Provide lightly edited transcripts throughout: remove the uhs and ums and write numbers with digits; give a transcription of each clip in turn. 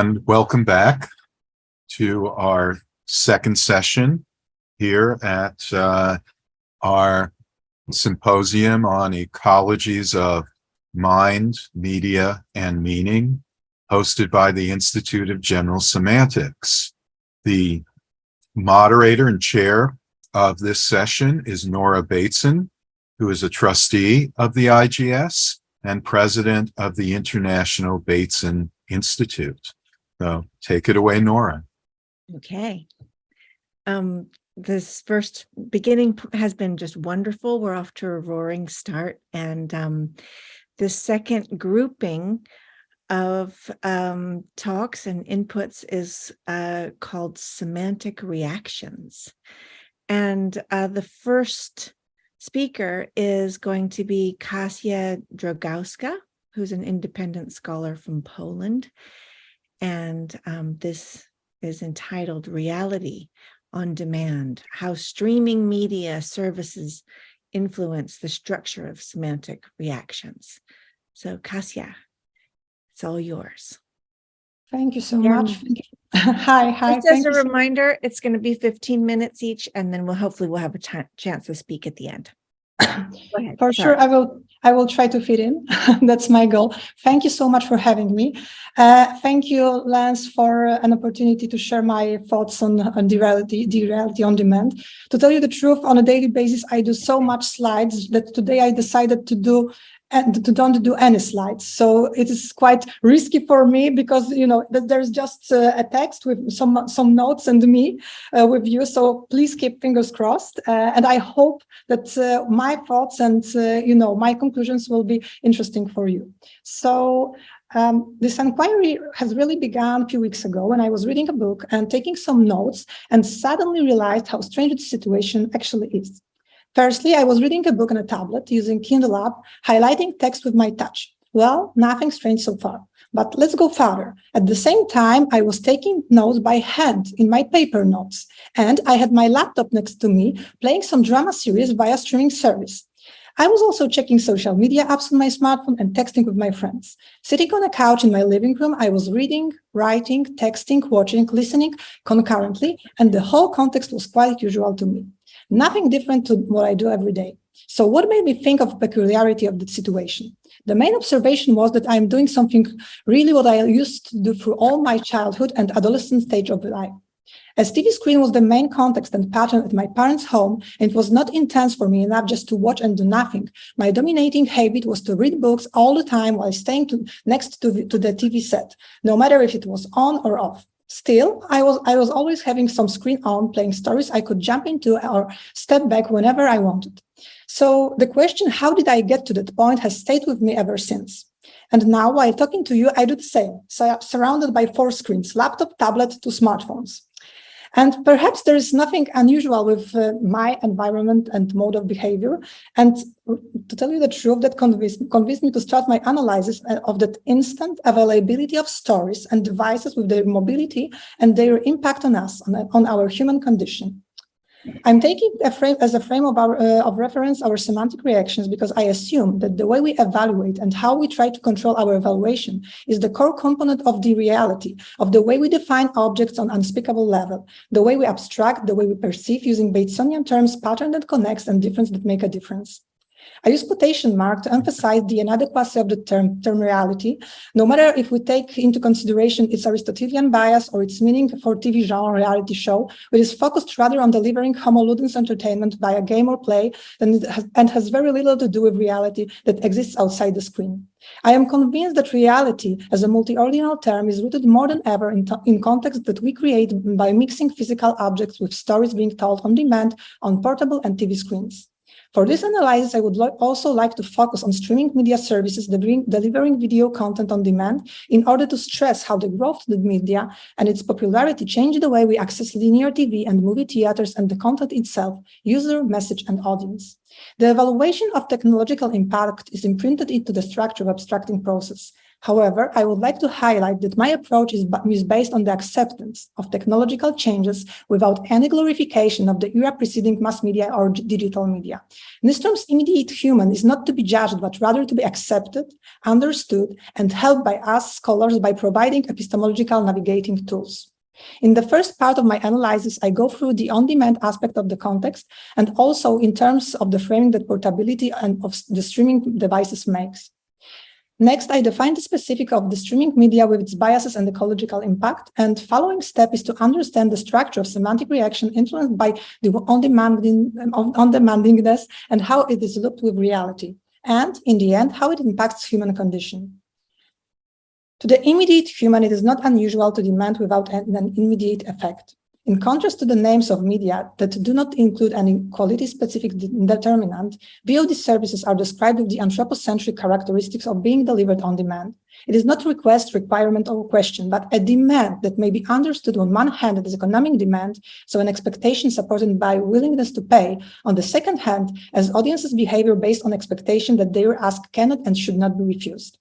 and welcome back to our second session here at our symposium on ecologies of mind, media, and meaning, hosted by the Institute of General Semantics. The moderator and chair of this session is Nora Bateson, who is a trustee of the IGS and president of the International Bateson Institute. So take it away, Nora. Okay. This first beginning has been just wonderful. We're off to a roaring start. And the second grouping of talks and inputs is called Semantic Reactions. And the first speaker is going to be Kasia Drogowska, who's an independent scholar from Poland. And this is entitled Reality on Demand, How Streaming Media Services Influence the Structure of Semantic Reactions. So Kasia, it's all yours. Thank you so much. Hi. Just as a reminder, it's going to be 15 minutes each, and then hopefully we'll have a chance to speak at the end. Go ahead. For sure, I will try to fit in. That's my goal. Thank you so much for having me. Thank you, Lance, for an opportunity to share my thoughts on the reality on demand. To tell you the truth, on a daily basis, I do so much slides that today I decided to don't do any slides. So it is quite risky for me because, you know, there's just a text with some notes and me with you. So please keep fingers crossed. And I hope that my thoughts and, my conclusions will be interesting for you. So this inquiry has really begun a few weeks ago when I was reading a book and taking some notes and suddenly realized how strange the situation actually is. Firstly, I was reading a book on a tablet using Kindle app, highlighting text with my touch. Well, nothing strange so far. But let's go further. At the same time, I was taking notes by hand in my paper notes, and I had my laptop next to me playing some drama series via streaming service. I was also checking social media apps on my smartphone and texting with my friends. Sitting on a couch in my living room, I was reading, writing, texting, watching, listening concurrently, and the whole context was quite usual to me. Nothing different to what I do every day. So what made me think of the peculiarity of the situation? The main observation was that I'm doing something really what I used to do through all my childhood and adolescent stage of life. As TV screen was the main context and pattern at my parents' home, and it was not intense for me enough just to watch and do nothing. My dominating habit was to read books all the time while staying next to the TV set, no matter if it was on or off. Still, I was always having some screen on, playing stories I could jump into or step back whenever I wanted. So the question, how did I get to that point, has stayed with me ever since. And now, while talking to you, I do the same. So I'm surrounded by 4 screens, laptop, tablet, to smartphones. And perhaps there is nothing unusual with my environment and mode of behavior. And to tell you the truth, that convinced me to start my analysis of that instant availability of stories and devices with their mobility and their impact on us, on our human condition. I'm taking as a frame of reference our semantic reactions because I assume that the way we evaluate and how we try to control our evaluation is the core component of the reality, of the way we define objects on unspeakable level, the way we abstract, the way we perceive using Batesonian terms, pattern that connects and difference that make a difference. I use quotation mark to emphasize the inadequacy of the term reality, no matter if we take into consideration its Aristotelian bias or its meaning for TV genre reality show, which is focused rather on delivering homoludens entertainment via game or play and has very little to do with reality that exists outside the screen. I am convinced that reality as a multi-ordinal term is rooted more than ever in context that we create by mixing physical objects with stories being told on demand on portable and TV screens. For this analysis, I would also like to focus on streaming media services delivering video content on demand in order to stress how the growth of the media and its popularity changed the way we access linear TV and movie theaters and the content itself, user, message, and audience. The evaluation of technological impact is imprinted into the structure of abstracting process. However, I would like to highlight that my approach is based on the acceptance of technological changes without any glorification of the era preceding mass media or digital media. In these terms, immediate human is not to be judged, but rather to be accepted, understood, and helped by us scholars by providing epistemological navigating tools. In the first part of my analysis, I go through the on-demand aspect of the context and also in terms of the framing that portability and of the streaming devices makes. Next, I define the specific of the streaming media with its biases and ecological impact. And following step is to understand the structure of semantic reaction influenced by the on-demandingness and how it is looped with reality. And in the end, how it impacts human condition. To the immediate human, it is not unusual to demand without an immediate effect. In contrast to the names of media that do not include any quality-specific determinant, VOD services are described with the anthropocentric characteristics of being delivered on demand. It is not a request, requirement, or question, but a demand that may be understood on one hand as economic demand, so an expectation supported by willingness to pay, on the second hand, as audiences' behavior based on expectation that their ask cannot and should not be refused.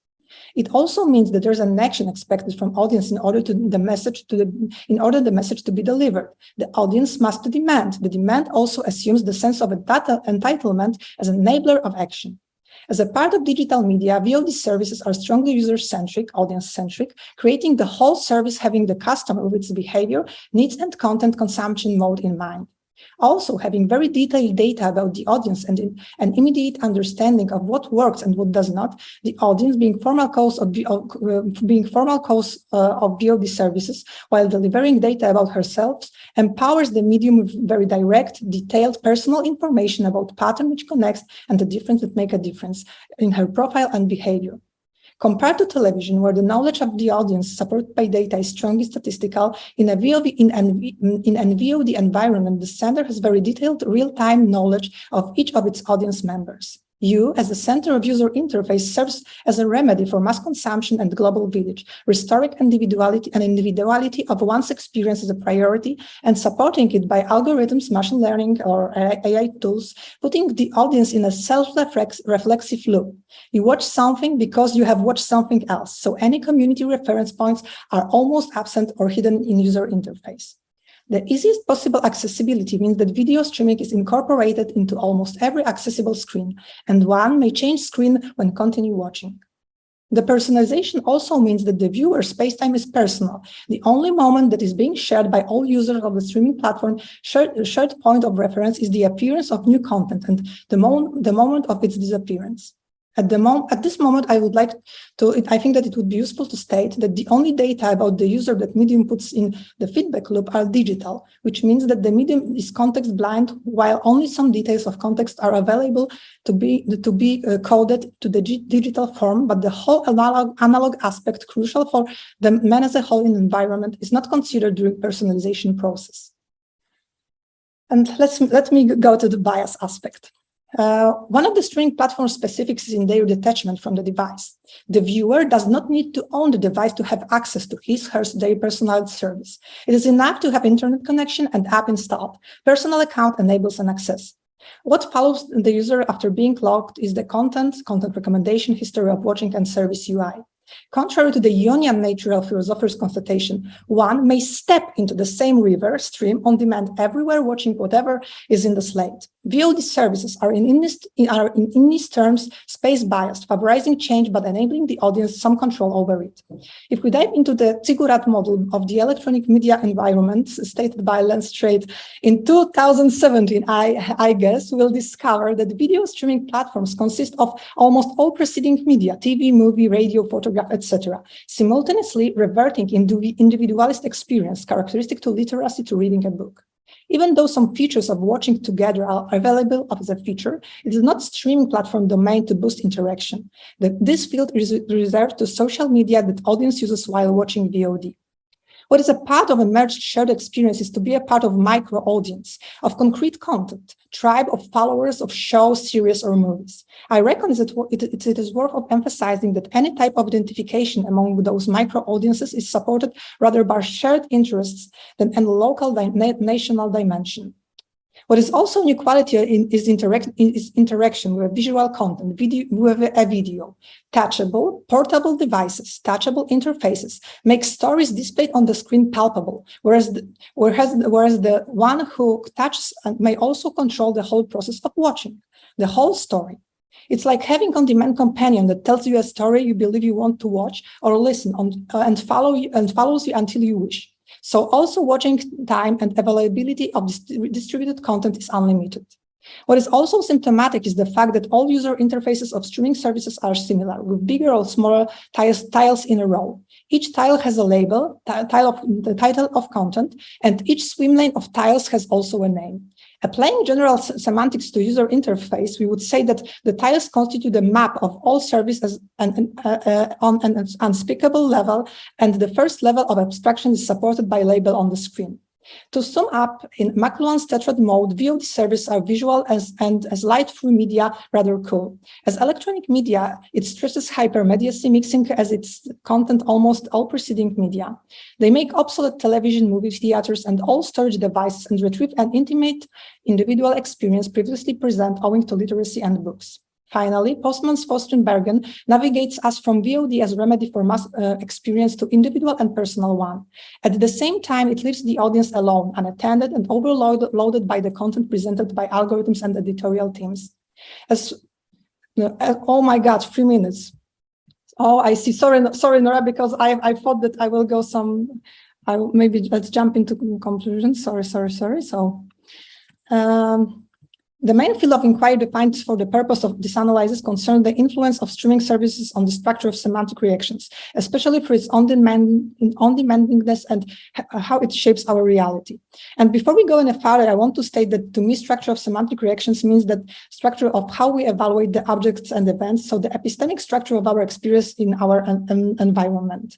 It also means that there's an action expected from audience in order the message to be delivered. The audience must demand. The demand also assumes the sense of entitlement as an enabler of action. As a part of digital media, VOD services are strongly user-centric, audience-centric, creating the whole service having the customer with its behavior, needs, and content consumption mode in mind. Also, having very detailed data about the audience and an immediate understanding of what works and what does not, the audience being formal cause of VOD services while delivering data about herself empowers the medium with very direct, detailed personal information about pattern which connects and the difference that make a difference in her profile and behavior. Compared to television, where the knowledge of the audience supported by data is strongly statistical, in an VOD environment, the sender has very detailed real-time knowledge of each of its audience members. You, as the center of user interface, serves as a remedy for mass consumption and global village, restoring individuality of one's experience as a priority and supporting it by algorithms, machine learning, or AI tools, putting the audience in a self-reflexive loop. You watch something because you have watched something else, so any community reference points are almost absent or hidden in user interface. The easiest possible accessibility means that video streaming is incorporated into almost every accessible screen, and one may change screen when continue watching. The personalization also means that the viewer spacetime is personal. The only moment that is being shared by all users of the streaming platform, shared point of reference is the appearance of new content and the moment of its disappearance. At this moment, I think that it would be useful to state that the only data about the user that Medium puts in the feedback loop are digital, which means that the medium is context blind, while only some details of context are available to be coded to the digital form, but the whole analog aspect crucial for the man as a whole in environment is not considered during personalization process. And let me go to the bias aspect. One of the streaming platform specifics is in their detachment from the device. The viewer does not need to own the device to have access to their personalized service. It is enough to have internet connection and app installed. Personal account enables an access. What follows the user after being logged is the content recommendation, history of watching, and service UI. Contrary to the Ionian natural philosopher's constatation, one may step into the same river stream on demand everywhere, watching whatever is in the slate. VOD services are in these terms space biased, favorizing change but enabling the audience some control over it. If we dive into the Ziggurat model of the electronic media environment stated by Strate in 2017, I guess we'll discover that video streaming platforms consist of almost all preceding media, TV, movie, radio, photograph, etc., simultaneously reverting into individualist experience characteristic to literacy to reading a book. Even though some features of watching together are available as a feature, it is not streaming platform domain to boost interaction. This field is reserved to social media that audience uses while watching VOD. What is a part of a merged shared experience is to be a part of micro audience, of concrete content, tribe of followers of shows, series, or movies. I reckon it is worth emphasizing that any type of identification among those micro audiences is supported rather by shared interests than a local national dimension. What is also an equality is interaction with visual content, with a video. Touchable, portable devices, touchable interfaces make stories displayed on the screen palpable, whereas the one who touches may also control the whole process of watching, the whole story. It's like having on-demand companion that tells you a story you believe you want to watch or listen and follows you until you wish. So also watching time and availability of distributed content is unlimited. What is also symptomatic is the fact that all user interfaces of streaming services are similar, with bigger or smaller tiles in a row. Each tile has a label, the title of content, and each swim lane of tiles has also a name. Applying general semantics to user interface, we would say that the tiles constitute a map of all services on an unspeakable level, and the first level of abstraction is supported by a label on the screen. To sum up, in McLuhan's tetrad mode, VOD services are visual and as light-through media rather cool. As electronic media, it stresses hypermediacy, mixing as its content almost all preceding media. They make obsolete television, movie theaters, and all storage devices and retrieve an intimate individual experience previously present owing to literacy and books. Finally, Postman's Fostrenbergen navigates us from VOD as remedy for mass experience to individual and personal one. At the same time, it leaves the audience alone, unattended, and overloaded by the content presented by algorithms and editorial teams. Oh my God, 3 minutes. Oh, I see. Sorry, Nora, because I thought that I will go maybe let's jump into conclusions. Sorry. So, the main field of inquiry defined for the purpose of this analysis concerns the influence of streaming services on the structure of semantic reactions, especially for its on-demandingness and how it shapes our reality. And before we go any further, I want to state that to me, structure of semantic reactions means that structure of how we evaluate the objects and events, so the epistemic structure of our experience in our environment.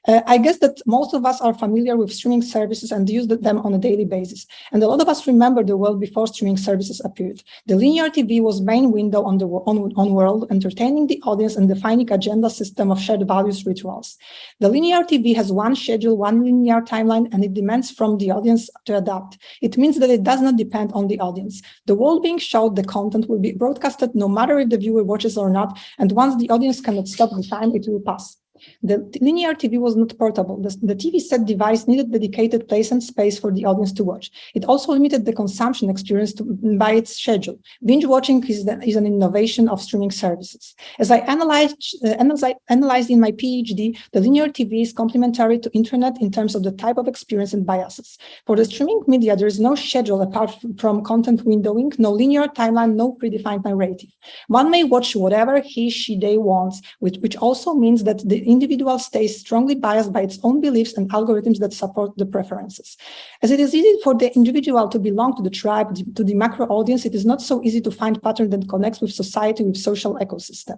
I guess that most of us are familiar with streaming services and use them on a daily basis. And a lot of us remember the world before streaming services appeared. The linear TV was main window on the world, entertaining the audience and defining agenda system of shared values rituals. The linear TV has one schedule, one linear timeline, and it demands from the audience to adapt. It means that it does not depend on the audience. The world being showed, the content will be broadcasted no matter if the viewer watches or not, and once the audience cannot stop the time, it will pass. The linear TV was not portable. The TV set device needed dedicated place and space for the audience to watch. It also limited the consumption experience by its schedule. Binge watching is an innovation of streaming services. As I analyzed in my PhD, the linear TV is complementary to internet in terms of the type of experience and biases. For the streaming media, there is no schedule apart from content windowing, no linear timeline, no predefined narrative. One may watch whatever he, she, they wants, which also means that the individual stays strongly biased by its own beliefs and algorithms that support the preferences. As it is easy for the individual to belong to the tribe, to the macro audience, it is not so easy to find pattern that connects with society, with social ecosystem.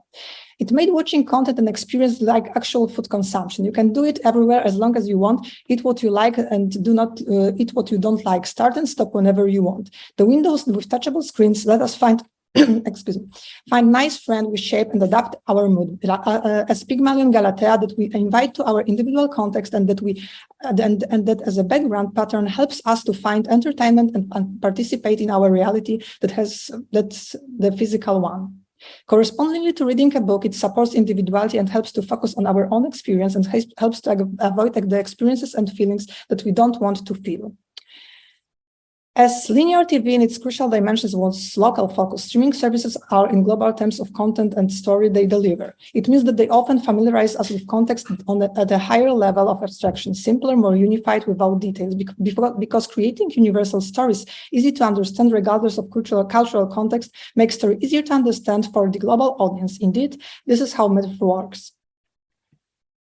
It made watching content an experience like actual food consumption. You can do it everywhere as long as you want, eat what you like and do not eat what you don't like, start and stop whenever you want. The windows with touchable screens let us find find nice friend we shape and adapt our mood. As Pygmalion Galatea, that we invite to our individual context and that that as a background pattern helps us to find entertainment and participate in our reality that's the physical one. Correspondingly to reading a book, it supports individuality and helps to focus on our own experience and helps to avoid the experiences and feelings that we don't want to feel. As linear TV in its crucial dimensions was local focus, streaming services are in global terms of content and story they deliver. It means that they often familiarize us with context at a higher level of abstraction, simpler, more unified without details, because creating universal stories easy to understand regardless of cultural context makes story easier to understand for the global audience. Indeed, this is how metaphor works.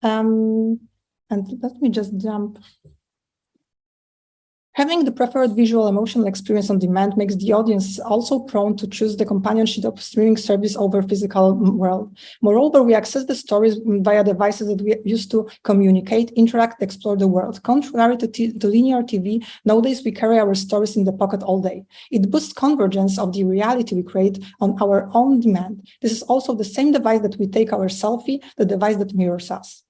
And let me just jump. Having the preferred visual emotional experience on demand makes the audience also prone to choose the companionship of streaming service over physical world. Moreover, we access the stories via devices that we use to communicate, interact, explore the world. Contrary to linear TV, nowadays we carry our stories in the pocket all day. It boosts convergence of the reality we create on our own demand. This is also the same device that we take our selfie, the device that mirrors us.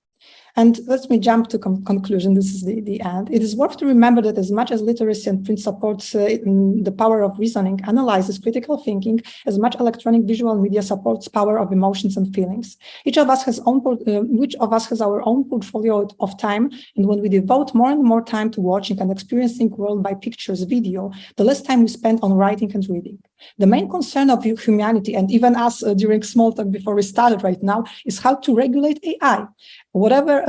And let me jump to conclusion. This is the end. It is worth to remember that as much as literacy and print supports the power of reasoning, analysis, critical thinking, as much electronic visual media supports power of emotions and feelings. Each of us has our own portfolio of time, and when we devote more and more time to watching and experiencing world by pictures, video, the less time we spend on writing and reading. The main concern of humanity, and even us during small talk before we started right now, is how to regulate AI. Whether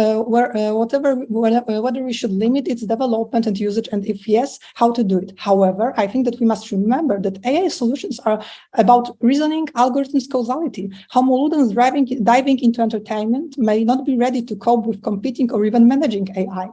we should limit its development and usage, and if yes, how to do it. However, I think that we must remember that AI solutions are about reasoning, algorithms, causality. How Moludans diving into entertainment may not be ready to cope with competing or even managing AI.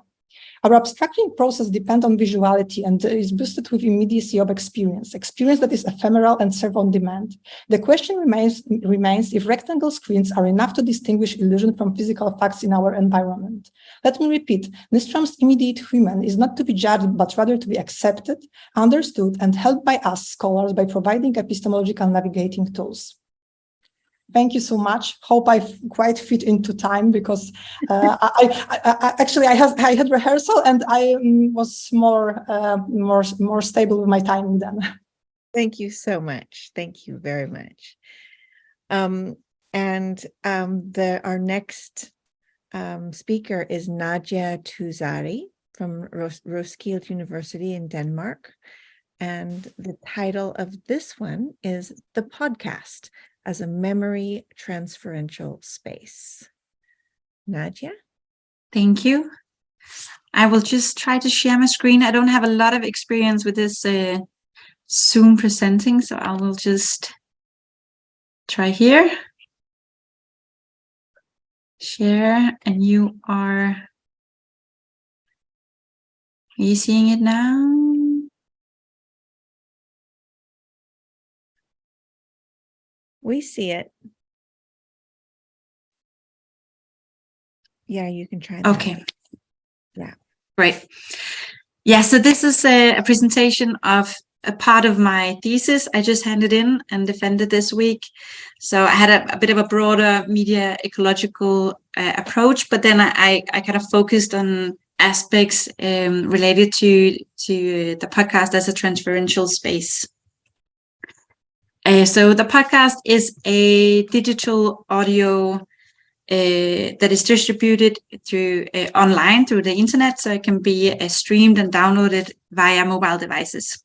Our abstracting process depends on visuality and is boosted with immediacy of experience that is ephemeral and serve on demand. The question remains if rectangle screens are enough to distinguish illusion from physical facts in our environment. Let me repeat, Nystrom's immediate human is not to be judged, but rather to be accepted, understood, and helped by us scholars by providing epistemological navigating tools. Thank you so much. Hope I quite fit into time because I had rehearsal and I was more stable with my timing then. Thank you so much. Thank you very much. Our next speaker is Nadja Touzari from Roskilde University in Denmark. And the title of this one is The Podcast as a Memory Transferential Space. Nadja? Thank you. I will just try to share my screen. I don't have a lot of experience with this Zoom presenting, so I will just try here. Share, and are you seeing it now? We see it. Yeah, you can try that. Okay. Yeah. Great. Yeah, so this is a presentation of a part of my thesis I just handed in and defended this week. So I had a bit of a broader media ecological approach, but then I kind of focused on aspects related to the podcast as a transferential space. So the podcast is a digital audio that is distributed through online through the internet, so it can be streamed and downloaded via mobile devices.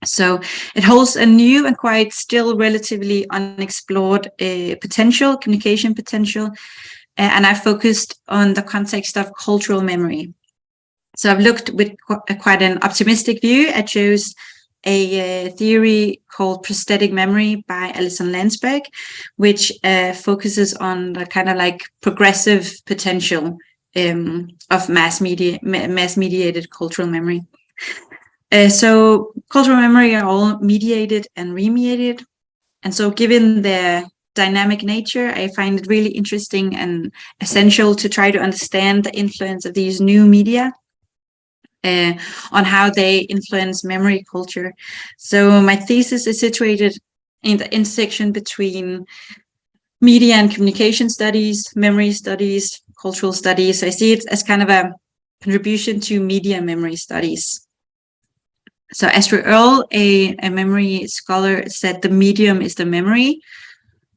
So it holds a new and quite still relatively unexplored communication potential, and I focused on the context of cultural memory. So I've looked with quite an optimistic view. I chose a theory called prosthetic memory by Alison Landsberg, which focuses on the kind of like progressive potential of mass mediated cultural memory. So cultural memory are all mediated and remediated, and so given their dynamic nature, I find it really interesting and essential to try to understand the influence of these new media on how they influence memory culture. So my thesis is situated in the intersection between media and communication studies, memory studies, cultural studies. I see it as kind of a contribution to media memory studies. So Astrid Earle, a memory scholar, said the medium is the memory.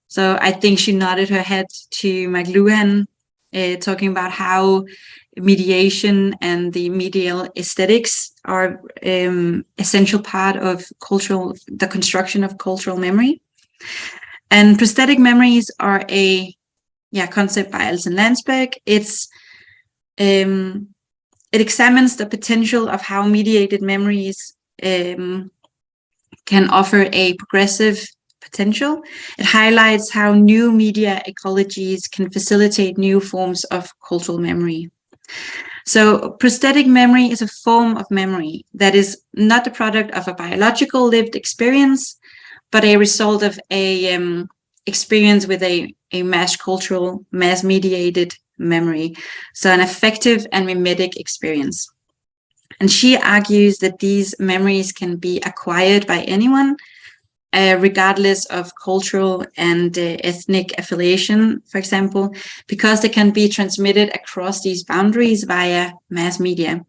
So I think she nodded her head to McLuhan, talking about how mediation and the medial aesthetics are essential part of the construction of cultural memory. And prosthetic memories are a concept by Alison Landsberg. It examines the potential of how mediated memories can offer a progressive potential. It highlights how new media ecologies can facilitate new forms of cultural memory. So prosthetic memory is a form of memory that is not the product of a biological lived experience, but a result of a experience with a mass cultural, mass mediated memory. So an affective and mimetic experience. And she argues that these memories can be acquired by anyone, regardless of cultural and ethnic affiliation, for example, because they can be transmitted across these boundaries via mass media.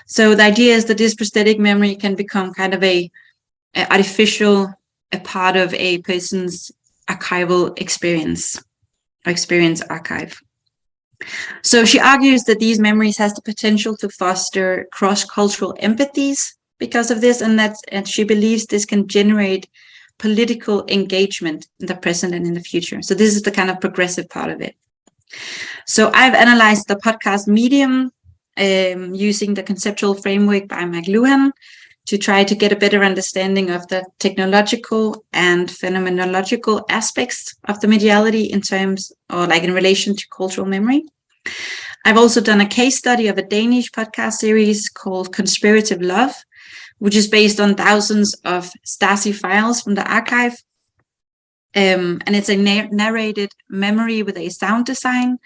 So the idea is that this prosthetic memory can become kind of a artificial, a part of a person's archival experience, or experience archive. So she argues that these memories has the potential to foster cross-cultural empathies because of this, and she believes this can generate political engagement in the present and in the future. So this is the kind of progressive part of it. So I've analyzed the podcast medium using the conceptual framework by McLuhan to try to get a better understanding of the technological and phenomenological aspects of the mediality in terms, or like in relation to cultural memory. I've also done a case study of a Danish podcast series called Conspirative Love, which is based on thousands of Stasi files from the archive. And it's a narrated memory with a sound design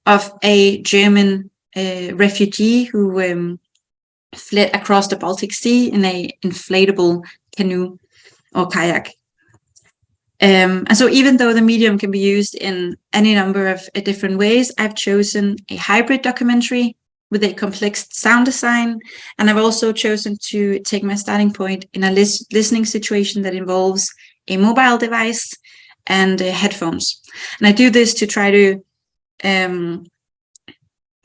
of a German refugee who fled across the Baltic Sea in an inflatable canoe or kayak. And so even though the medium can be used in any number of different ways, I've chosen a hybrid documentary with a complex sound design. And I've also chosen to take my starting point in a listening situation that involves a mobile device and headphones. And I do this to try to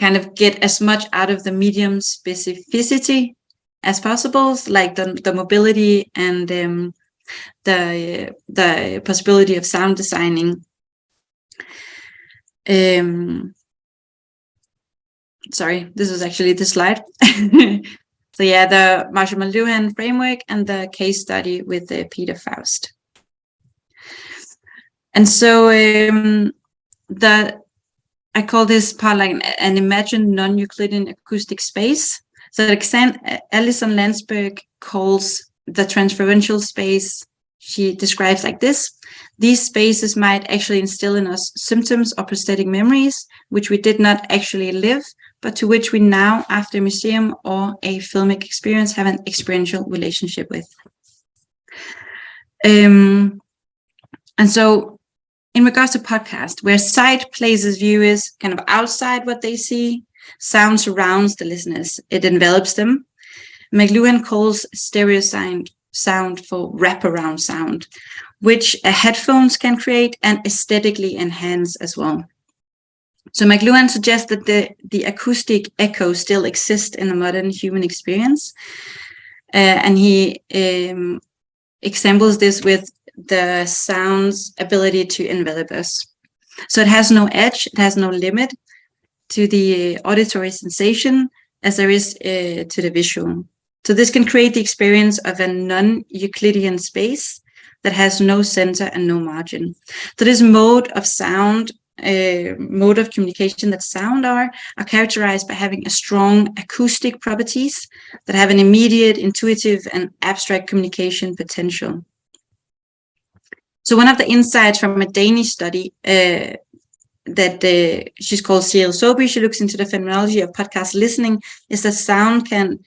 kind of get as much out of the medium specificity as possible, like the mobility and the possibility of sound designing. Sorry, this is actually the slide. So yeah, the Marshall McLuhan framework and the case study with Peter Faust. And so I call this part like an imagined non-Euclidean acoustic space. So Alison Landsberg calls the transferential space, she describes like this: these spaces might actually instill in us symptoms or prosthetic memories, which we did not actually live, but to which we now, after a museum or a filmic experience, have an experiential relationship with. And so in regards to podcast, where sight places viewers kind of outside what they see, sound surrounds the listeners, it envelops them. McLuhan calls stereo sound for wraparound sound, which headphones can create and aesthetically enhance as well. So McLuhan suggests that the acoustic echo still exists in the modern human experience. And he examples this with the sound's ability to envelop us. So it has no edge, it has no limit to the auditory sensation as there is to the visual. So this can create the experience of a non-Euclidean space that has no center and no margin. So this mode of sound, mode of communication that sound are characterized by having a strong acoustic properties that have an immediate, intuitive, and abstract communication potential. So one of the insights from a Danish study that she's called C.L. Soby, she looks into the phenomenology of podcast listening, is that sound can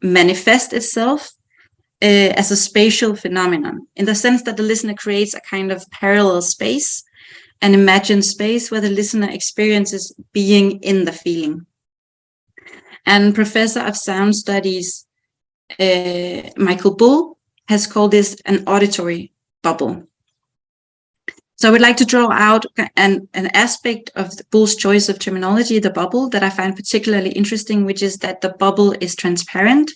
manifest itself as a spatial phenomenon, in the sense that the listener creates a kind of parallel space, an imagined space where the listener experiences being in the feeling. And professor of sound studies, Michael Bull, has called this an auditory bubble. So I would like to draw out an aspect of Bull's choice of terminology, the bubble, that I find particularly interesting, which is that the bubble is transparent.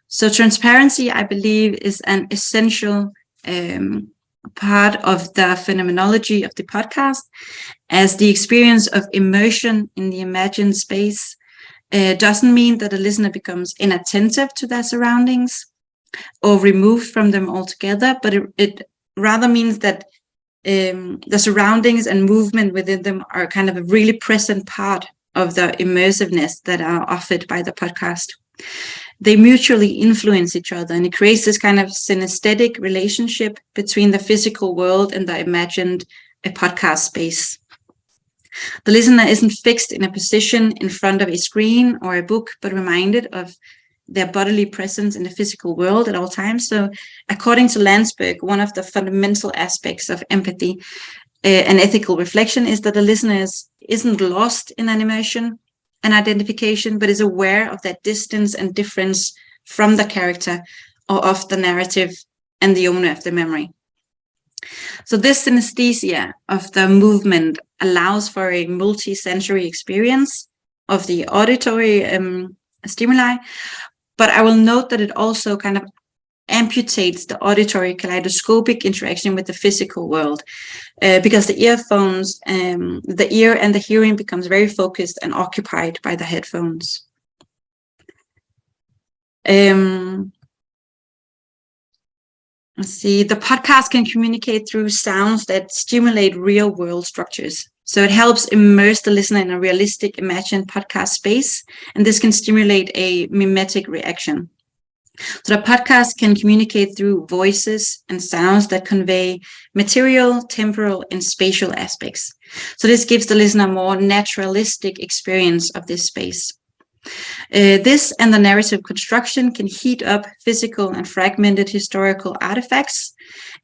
So transparency, I believe, is an essential part of the phenomenology of the podcast, as the experience of immersion in the imagined space doesn't mean that the listener becomes inattentive to their surroundings or removed from them altogether, but it rather means that the surroundings and movement within them are kind of a really present part of the immersiveness that are offered by the podcast. They mutually influence each other, and it creates this kind of synesthetic relationship between the physical world and the imagined podcast space. The listener isn't fixed in a position in front of a screen or a book, but reminded of their bodily presence in the physical world at all times. So according to Landsberg, one of the fundamental aspects of empathy and ethical reflection is that the listener isn't lost in an emotion and identification, but is aware of that distance and difference from the character or of the narrative and the owner of the memory. So this synesthesia of the movement allows for a multi-sensory experience of the auditory stimuli, but I will note that it also kind of amputates the auditory kaleidoscopic interaction with the physical world, because the earphones, the ear and the hearing becomes very focused and occupied by the headphones. Let's see, the podcast can communicate through sounds that stimulate real world structures. So it helps immerse the listener in a realistic imagined podcast space, and this can stimulate a mimetic reaction. So the podcast can communicate through voices and sounds that convey material, temporal, and spatial aspects. So this gives the listener a more naturalistic experience of this space. This and the narrative construction can heat up physical and fragmented historical artifacts,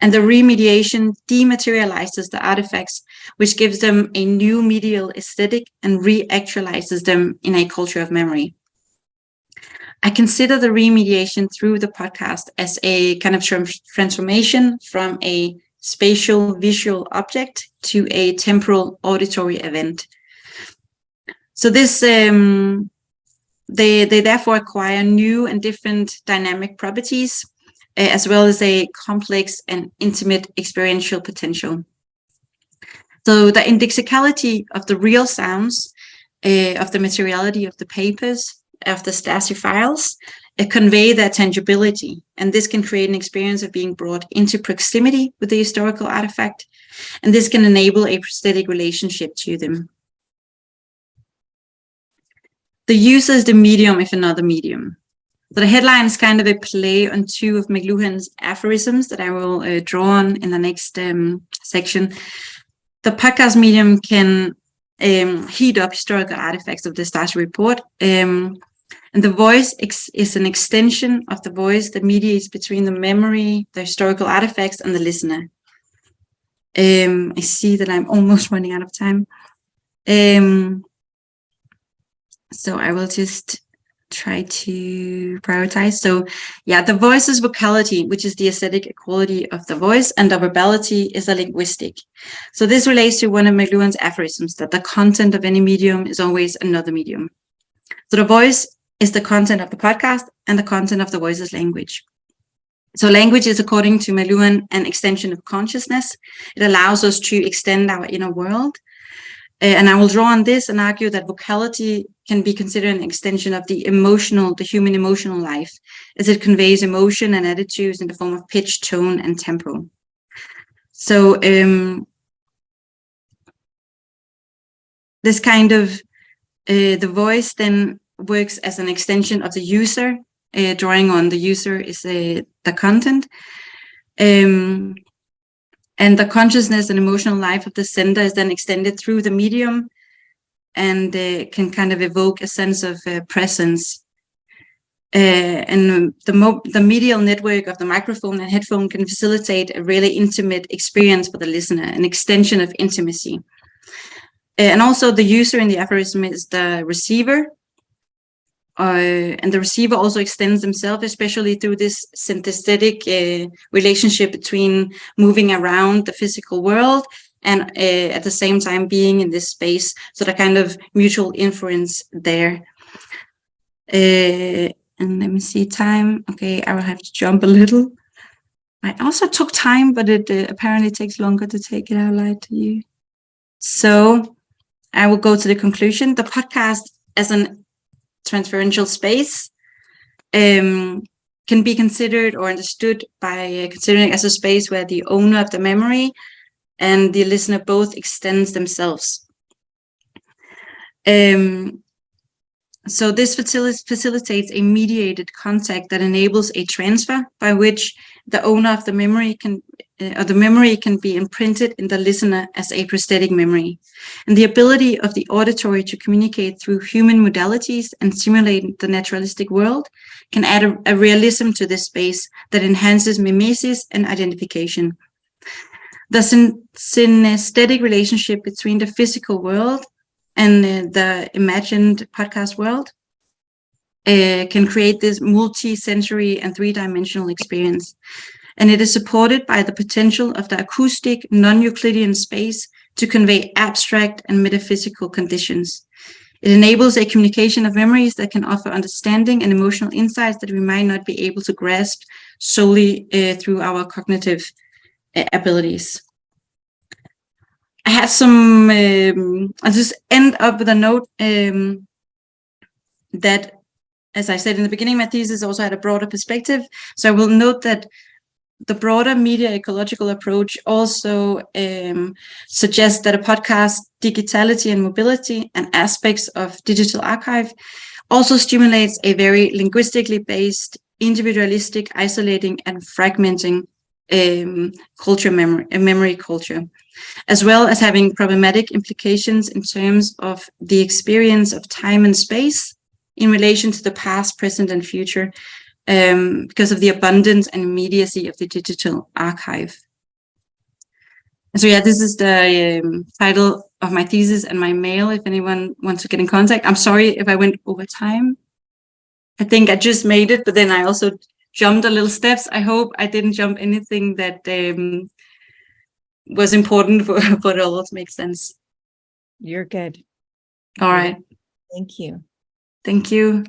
and the remediation dematerializes the artifacts, which gives them a new medial aesthetic and reactualizes them in a culture of memory. I consider the remediation through the podcast as a kind of transformation from a spatial visual object to a temporal auditory event. So this they therefore acquire new and different dynamic properties, as well as a complex and intimate experiential potential. So the indexicality of the real sounds, of the materiality of the papers, of the Stasi files, convey their tangibility, and this can create an experience of being brought into proximity with the historical artifact, and this can enable a prosthetic relationship to them. The user is the medium if another medium. So the headline is kind of a play on two of McLuhan's aphorisms that I will draw on in the next section. The podcast medium can heat up historical artifacts of the Stasi report, and the voice is an extension of the voice that mediates between the memory, the historical artifacts, and the listener. I see that I'm almost running out of time. So I will just try to prioritize. So yeah, the voice is vocality, which is the aesthetic quality of the voice, and the verbality is a linguistic. So this relates to one of McLuhan's aphorisms, that the content of any medium is always another medium. So the voice is the content of the podcast, and the content of the voice is language. So language is, according to McLuhan, an extension of consciousness. It allows us to extend our inner world. And I will draw on this and argue that vocality can be considered an extension of the human emotional life, as it conveys emotion and attitudes in the form of pitch, tone, and tempo. So this kind of, the voice then works as an extension of the user, drawing on the user is the content. And the consciousness and emotional life of the sender is then extended through the medium, and can kind of evoke a sense of presence. And the medial network of the microphone and headphone can facilitate a really intimate experience for the listener, an extension of intimacy. And also the user in the aphorism is the receiver. And the receiver also extends themselves, especially through this synesthetic relationship between moving around the physical world and at the same time being in this space. So the kind of mutual inference there. And let me see time. Okay, I will have to jump a little. I also took time, but it apparently takes longer to take it out loud to you. So I will go to the conclusion. The podcast as an transferential space can be considered or understood by considering as a space where the owner of the memory and the listener both extends themselves. So this facilitates a mediated contact that enables a transfer by which the owner of the memory can be imprinted in the listener as a prosthetic memory. And the ability of the auditory to communicate through human modalities and simulate the naturalistic world can add a realism to this space that enhances mimesis and identification. The synesthetic relationship between the physical world and the imagined podcast world can create this multi-sensory and three-dimensional experience. And it is supported by the potential of the acoustic, non-Euclidean space to convey abstract and metaphysical conditions. It enables a communication of memories that can offer understanding and emotional insights that we might not be able to grasp solely through our cognitive abilities. I had some, I'll just end up with a note that, as I said in the beginning, my thesis also had a broader perspective. So I will note that the broader media ecological approach also suggests that a podcast, digitality and mobility, and aspects of digital archive also stimulates a very linguistically based, individualistic, isolating, and fragmenting culture memory culture, as well as having problematic implications in terms of the experience of time and space in relation to the past, present, and future, because of the abundance and immediacy of the digital archive. And so yeah, this is the title of my thesis and my mail if anyone wants to get in contact. I'm sorry if I went over time. I think I just made it, but then I also jumped a little steps. I hope I didn't jump anything that was important for it all to make sense. You're good. All right. Thank you. Thank you.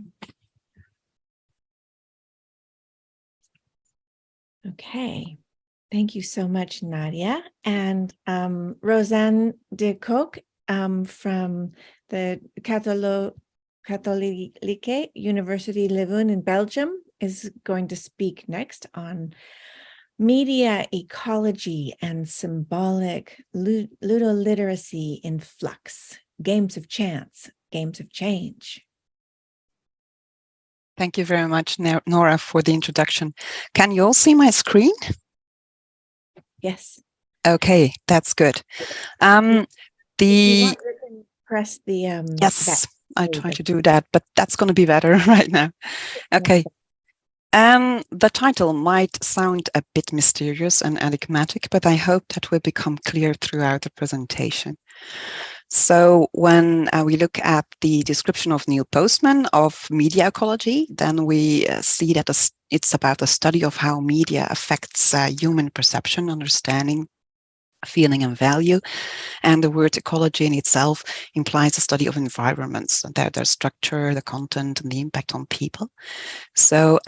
Okay. Thank you so much, Nadja. And Rozane de Kock from the Katholieke University Leuven in Belgium is going to speak next on media ecology and symbolic ludoliteracy in Flux, games of chance, games of change. Thank you very much, Nora, for the introduction. Can you all see my screen? Yes. Okay, that's good. If you want, you can press the yes, I try to do that, but that's going to be better right now. Okay. The title might sound a bit mysterious and enigmatic, but I hope that will become clear throughout the presentation. So when we look at the description of Neil Postman of media ecology, then we see that it's about a study of how media affects human perception, understanding, feeling and value. And the word ecology in itself implies a study of environments, their structure, the content, and the impact on people. So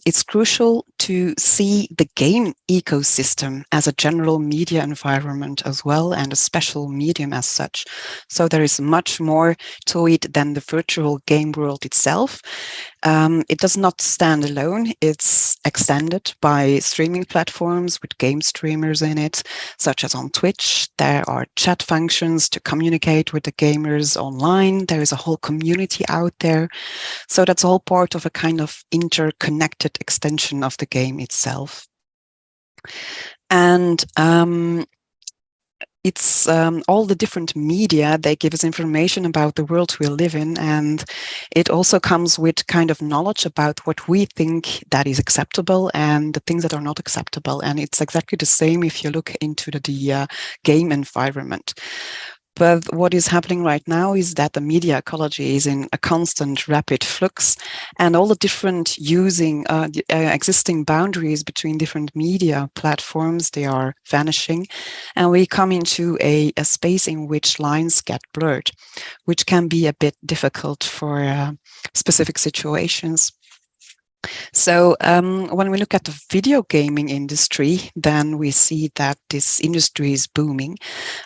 it's crucial to see the game ecosystem as a general media environment as well, and a special medium as such. So there is much more to it than the virtual game world itself. It does not stand alone. It's extended by streaming platforms with game streamers in it, such as on Twitch. There are chat functions to communicate with the gamers online. There is a whole community out there. So that's all part of a kind of interconnected extension of the game itself. And it's all the different media, they give us information about the world we live in, and it also comes with kind of knowledge about what we think that is acceptable and the things that are not acceptable. And it's exactly the same if you look into the game environment. But what is happening right now is that the media ecology is in a constant rapid flux, and all the different existing boundaries between different media platforms, they are vanishing, and we come into a space in which lines get blurred, which can be a bit difficult for specific situations. So when we look at the video gaming industry, then we see that this industry is booming,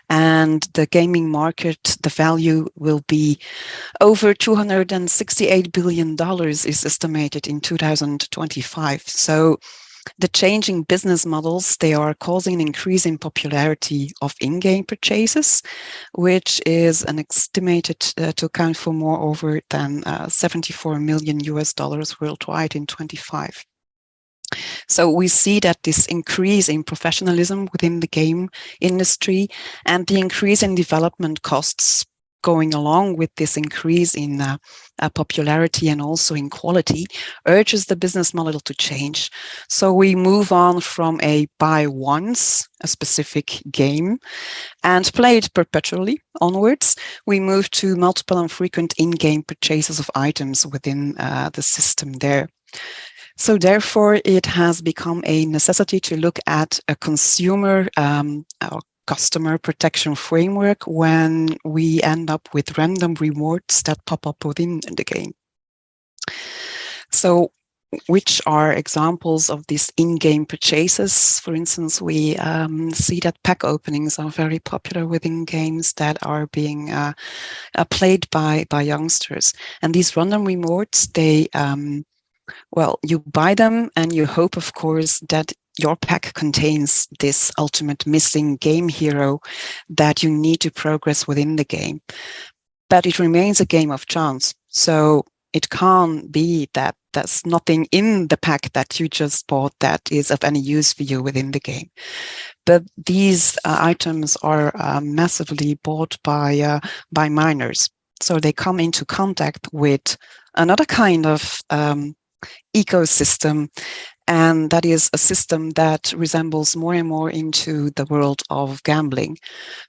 and the gaming market, the value will be over $268 billion is estimated in 2025. So the changing business models, they are causing an increase in popularity of in-game purchases, which is an estimated to account for more over than $74 million worldwide in 25. So we see that this increase in professionalism within the game industry and the increase in development costs going along with this increase in popularity and also in quality, urges the business model to change. So we move on from a buy once a specific game and play it perpetually onwards. We move to multiple and frequent in-game purchases of items within the system there. So therefore, it has become a necessity to look at a consumer or customer protection framework when we end up with random rewards that pop up within the game. So which are examples of these in-game purchases? For instance, we see that pack openings are very popular within games that are being played by youngsters. And these random rewards, they well, you buy them and you hope, of course, that your pack contains this ultimate missing game hero that you need to progress within the game. But it remains a game of chance. So it can't be that there's nothing in the pack that you just bought that is of any use for you within the game. But these items are massively bought by minors. So they come into contact with another kind of ecosystem, and that is a system that resembles more and more into the world of gambling.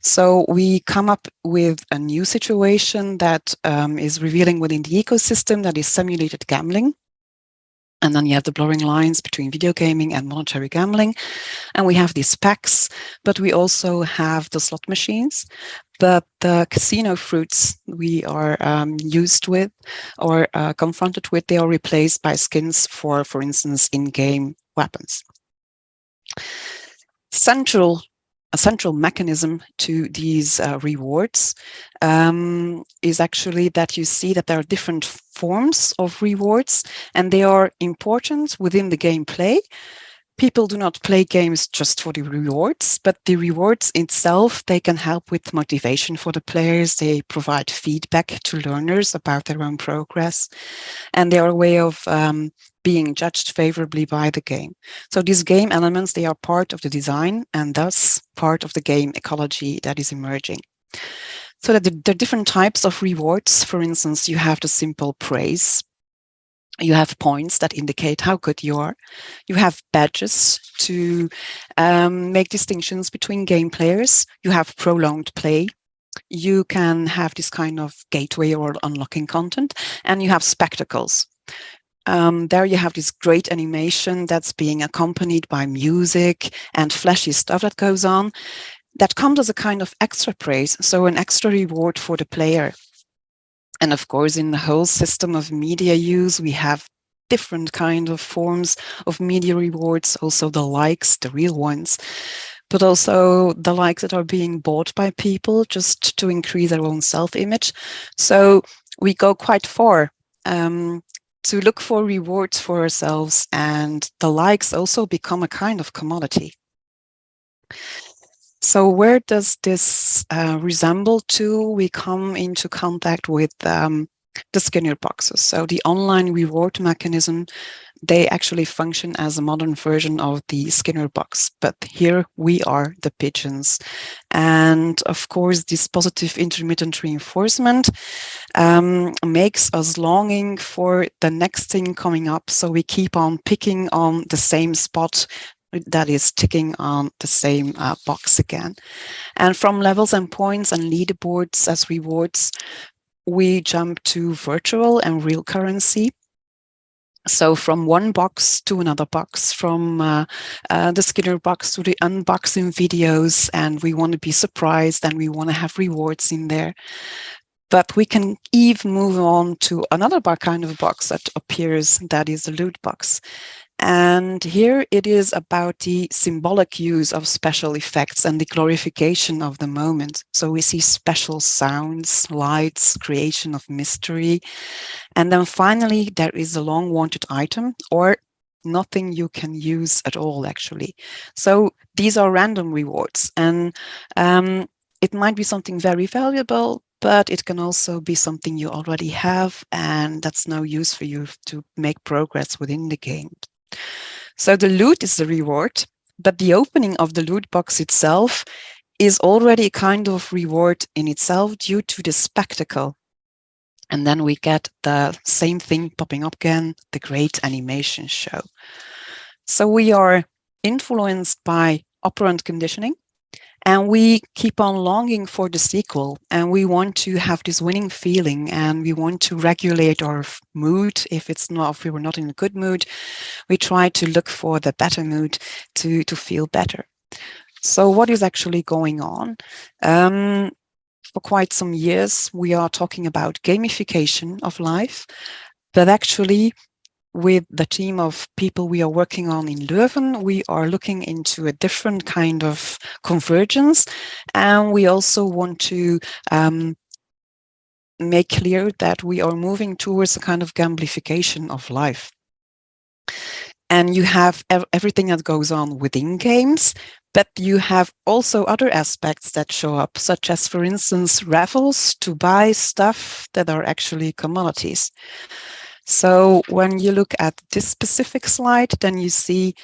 So we come up with a new situation that is revealing within the ecosystem, that is simulated gambling. And then you have the blurring lines between video gaming and monetary gambling. And we have these packs, but we also have the slot machines. But the casino fruits we are used with or confronted with, they are replaced by skins for instance, in-game weapons. A central mechanism to these rewards is actually that you see that there are different forms of rewards, and they are important within the gameplay. People do not play games just for the rewards, but the rewards itself, they can help with motivation for the players. They provide feedback to learners about their own progress, and they are a way of being judged favorably by the game. So these game elements, they are part of the design and thus part of the game ecology that is emerging. So that there are different types of rewards. For instance, you have the simple praise. You have points that indicate how good you are. You have badges to make distinctions between game players. You have prolonged play. You can have this kind of gateway or unlocking content, and you have spectacles. There you have this great animation that's being accompanied by music and flashy stuff that goes on. That comes as a kind of extra praise, so an extra reward for the player. And of course, in the whole system of media use, we have different kind of forms of media rewards, also the likes, the real ones, but also the likes that are being bought by people just to increase their own self-image. So we go quite far to look for rewards for ourselves, and the likes also become a kind of commodity. So where does this resemble to? We come into contact with the Skinner boxes. So the online reward mechanism, they actually function as a modern version of the Skinner box. But here we are the pigeons. And of course, this positive intermittent reinforcement makes us longing for the next thing coming up. So we keep on picking on the same spot that is ticking on the same box again. And from levels and points and leaderboards as rewards, we jump to virtual and real currency. So from one box to another box, from the Skinner box to the unboxing videos, and we want to be surprised and we want to have rewards in there. But we can even move on to another kind of box that appears, that is the loot box. And here it is about the symbolic use of special effects and the glorification of the moment. So we see special sounds, lights, creation of mystery. And then finally, there is a long wanted item or nothing you can use at all, actually. So these are random rewards, and it might be something very valuable, but it can also be something you already have, and that's no use for you to make progress within the game. So the loot is the reward, but the opening of the loot box itself is already a kind of reward in itself due to the spectacle. And then we get the same thing popping up again, the great animation show. So we are influenced by operant conditioning, and we keep on longing for the sequel, and we want to have this winning feeling, and we want to regulate our mood. If we were not in a good mood, we try to look for the better mood to feel better. So what is actually going on? For quite some years, we are talking about gamification of life, but actually with the team of people we are working on in Leuven, we are looking into a different kind of convergence, and we also want to make clear that we are moving towards a kind of gamification of life. And you have everything that goes on within games, but you have also other aspects that show up, such as, for instance, raffles to buy stuff that are actually commodities. So when you look at this specific slide, then you see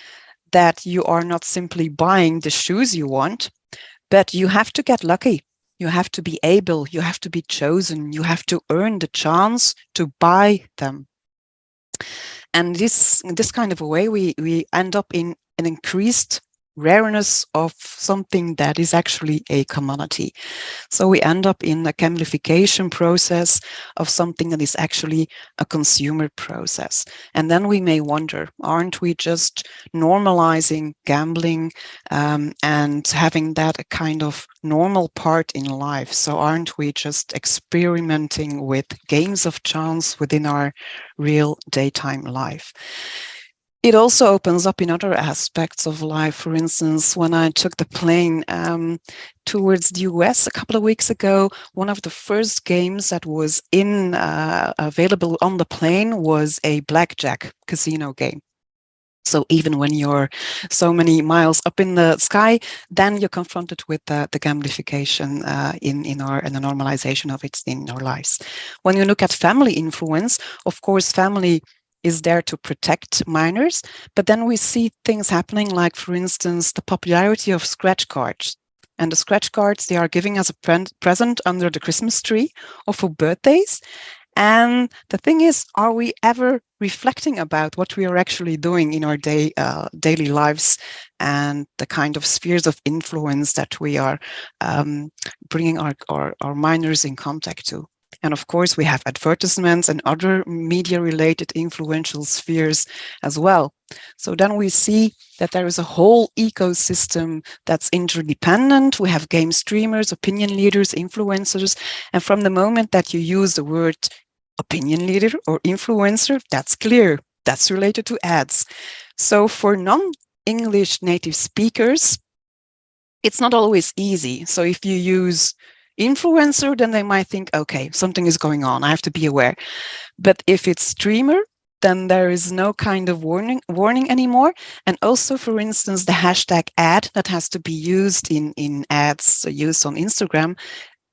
that you are not simply buying the shoes you want, but you have to get lucky. You have to be able, you have to be chosen, you have to earn the chance to buy them. And in this kind of a way, we end up in an increased rareness of something that is actually a commodity. So we end up in a gamification process of something that is actually a consumer process. And then we may wonder, aren't we just normalizing gambling and having that a kind of normal part in life? So aren't we just experimenting with games of chance within our real daytime life? It also opens up in other aspects of life. For instance, when I took the plane towards the US a couple of weeks ago, one of the first games that was available on the plane was a blackjack casino game. So even when you're so many miles up in the sky, then you're confronted with the gamification in the normalization of it in our lives. When you look at family influence, of course, family is there to protect minors, but then we see things happening like, for instance, the popularity of scratch cards. And the scratch cards, they are giving us a present under the Christmas tree or for birthdays. And the thing is, are we ever reflecting about what we are actually doing in our daily lives and the kind of spheres of influence that we are bringing our minors in contact to? And of course, we have advertisements and other media-related influential spheres as well. So then we see that there is a whole ecosystem that's interdependent. We have game streamers, opinion leaders, influencers. And from the moment that you use the word opinion leader or influencer, that's clear. That's related to ads. So for non-English native speakers, it's not always easy. So if you use influencer, then they might think, okay, something is going on, I have to be aware. But if it's streamer, then there is no kind of warning anymore. And also, for instance, the hashtag ad that has to be used in ads used on Instagram,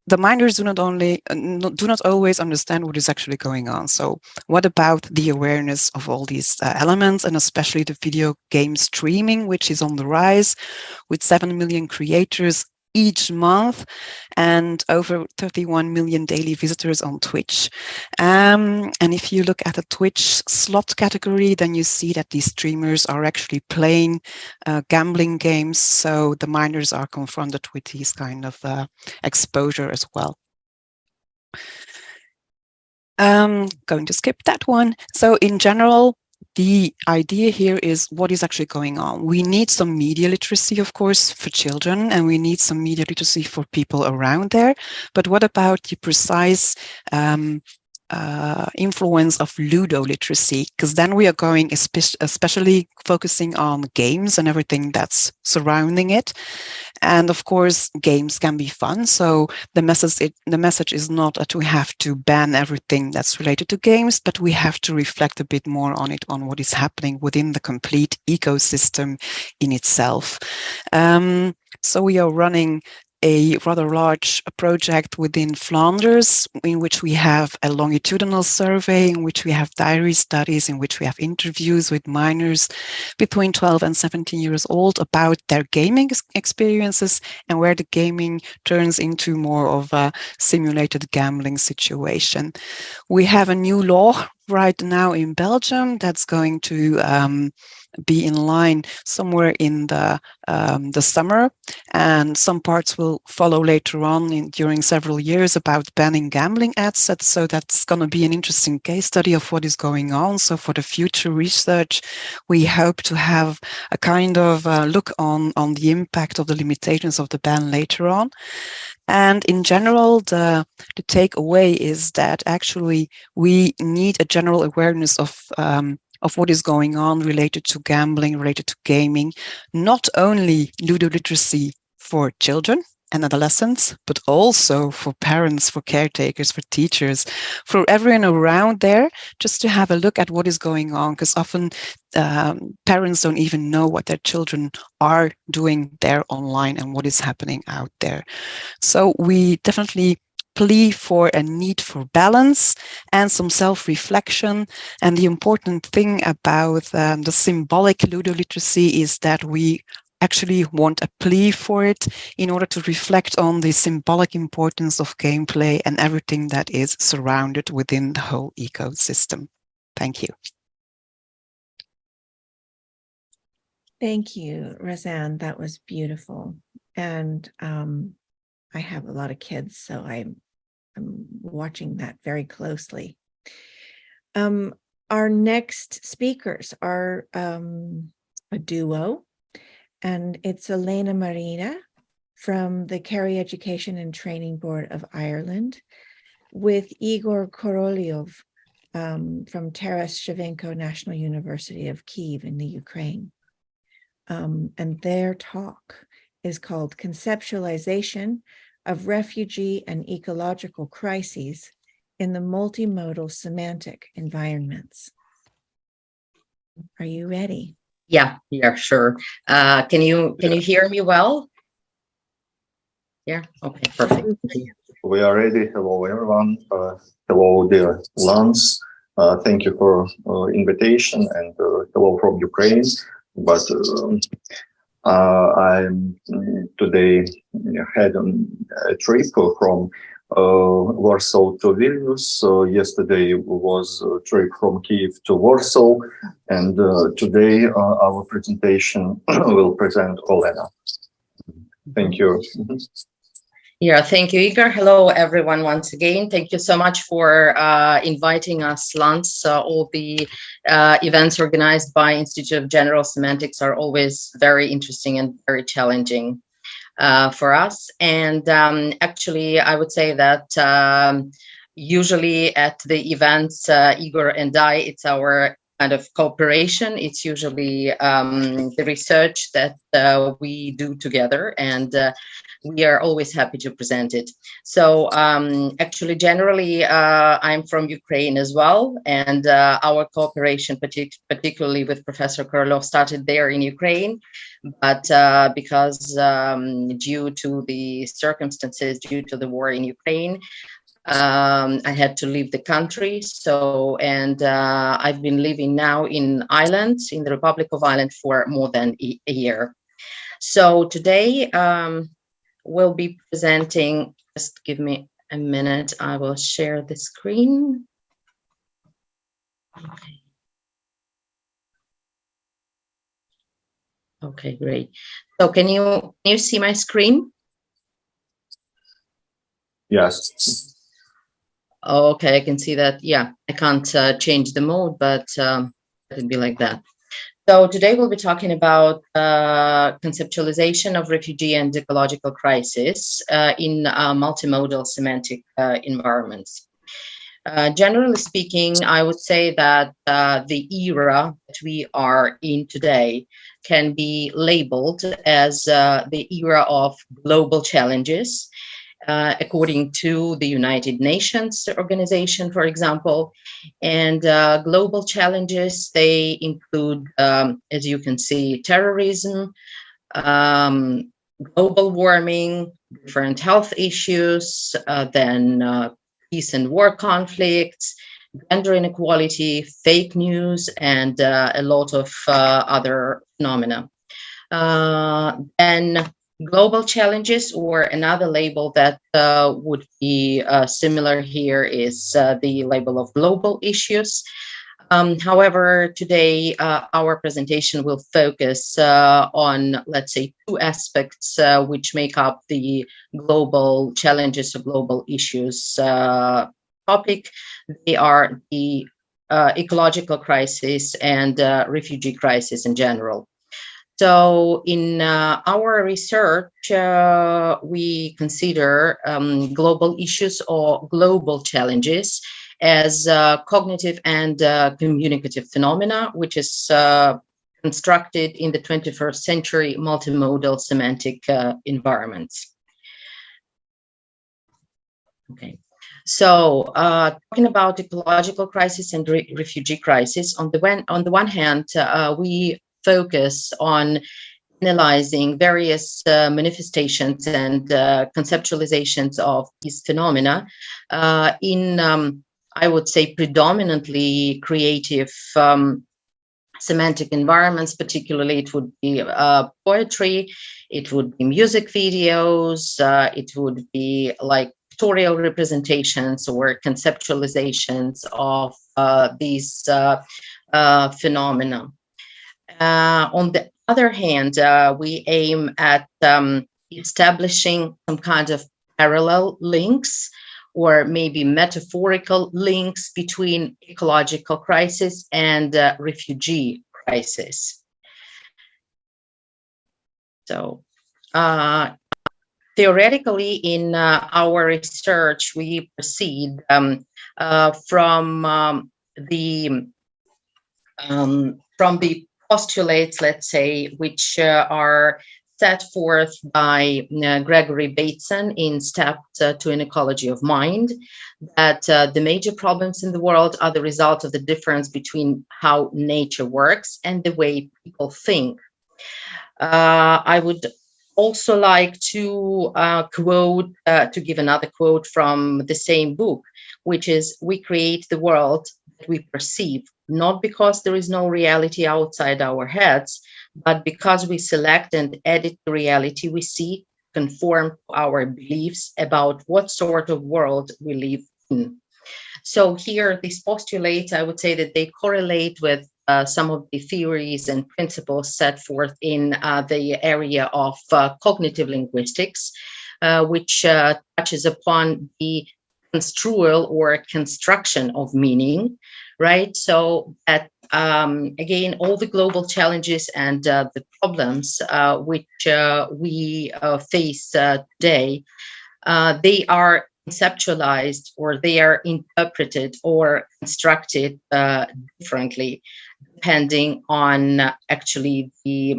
the minors do not always understand what is actually going on. So what about the awareness of all these elements, and especially the video game streaming, which is on the rise with 7 million creators each month and over 31 million daily visitors on Twitch. And if you look at the Twitch slot category, then you see that these streamers are actually playing gambling games. So the minors are confronted with these kind of exposure as well. Going to skip that one. So in general, the idea here is what is actually going on. We need some media literacy, of course, for children, and we need some media literacy for people around there. But what about the precise influence of ludoliteracy? Because then we are going especially focusing on games and everything that's surrounding it. And of course, games can be fun. So the message is not that we have to ban everything that's related to games, but we have to reflect a bit more on it, on what is happening within the complete ecosystem in itself. So we are running a rather large project within Flanders, in which we have a longitudinal survey, in which we have diary studies, in which we have interviews with minors between 12 and 17 years old about their gaming experiences, and where the gaming turns into more of a simulated gambling situation. We have a new law right now in Belgium that's going to be in line somewhere in the summer, and some parts will follow later on during several years about banning gambling ads. So that's going to be an interesting case study of what is going on. So for the future research, we hope to have a kind of look on the impact of the limitations of the ban later on. And in general, the takeaway is that actually we need a general awareness of what is going on related to gambling, related to gaming, not only ludoliteracy for children and adolescents, but also for parents, for caretakers, for teachers, for everyone around there, just to have a look at what is going on, because often parents don't even know what their children are doing there online and what is happening out there. So we definitely plea for a need for balance and some self-reflection. And the important thing about the symbolic ludoliteracy is that we actually want a plea for it in order to reflect on the symbolic importance of gameplay and everything that is surrounded within the whole ecosystem. Thank you. Thank you, Rozane. That was beautiful. And I have a lot of kids, so I'm watching that very closely. Our next speakers are a duo, and it's Olena Marina from the Kerry Education and Training Board of Ireland with Igor Korolyov from Taras Shevchenko National University of Kyiv in the Ukraine. And their talk is called Conceptualization of Refugee and Ecological Crises in the Multimodal Semantic Environments. Are you ready? Yeah, sure. Can you hear me well? Yeah, okay, perfect. We are ready. Hello, everyone. Hello, dear Lance. Thank you for invitation, and hello from Ukraine. But I today had a trip from Warsaw to Vilnius. Yesterday was a trip from Kyiv to Warsaw, and today our presentation will present Olena. Thank you. Yeah, thank you, Igor. Hello, everyone, once again. Thank you so much for inviting us, Lance. All the events organized by Institute of General Semantics are always very interesting and very challenging for us. And actually, I would say that usually at the events, Igor and I, it's our kind of cooperation. It's usually the research that we do together, and we are always happy to present it. So actually, generally, I'm from Ukraine as well, and our cooperation, particularly with Professor Korolyov, started there in Ukraine. But because due to the circumstances, due to the war in Ukraine, I had to leave the country. So, and I've been living now in Ireland, in the Republic of Ireland, for more than a year. So today, we'll be presenting, just give me a minute, I will share the screen. Okay, great. So can you see my screen? Yes. Okay, I can see that. Yeah, I can't change the mode, but it'll be like that. So today we'll be talking about conceptualization of refugee and ecological crisis in multimodal semantic environments. Generally speaking, I would say that the era that we are in today can be labeled as the era of global challenges, according to the United Nations organization, for example. And global challenges, they include, as you can see, terrorism, global warming, different health issues, then peace and war conflicts, gender inequality, fake news, and a lot of other phenomena. Then global challenges, or another label that would be similar here is the label of global issues. However, today our presentation will focus on, let's say, two aspects which make up the global challenges or global issues topic. They are the ecological crisis and refugee crisis in general. So in our research, we consider global issues or global challenges as cognitive and communicative phenomena, which is constructed in the 21st century multimodal semantic environments. Okay. So, talking about ecological crisis and refugee crisis, on the one hand, we focus on analyzing various manifestations and conceptualizations of these phenomena in, I would say, predominantly creative semantic environments. Particularly, it would be poetry, it would be music videos, it would be like pictorial representations or conceptualizations of these phenomena. On the other hand, we aim at establishing some kind of parallel links or maybe metaphorical links between ecological crisis and refugee crisis. So, theoretically, in our research, we proceed from the postulates, let's say, which are set forth by Gregory Bateson in Steps to an Ecology of Mind, that the major problems in the world are the result of the difference between how nature works and the way people think. I would also like to quote, to give another quote from the same book, which is, "We create the world that we perceive, not because there is no reality outside our heads, but because we select and edit the reality we see, conform to our beliefs about what sort of world we live in." So here, these postulates, I would say that they correlate with some of the theories and principles set forth in the area of cognitive linguistics, which touches upon the construal or construction of meaning, right? So that, again, all the global challenges and the problems which we face today, they are conceptualized, or they are interpreted or constructed differently, depending on actually the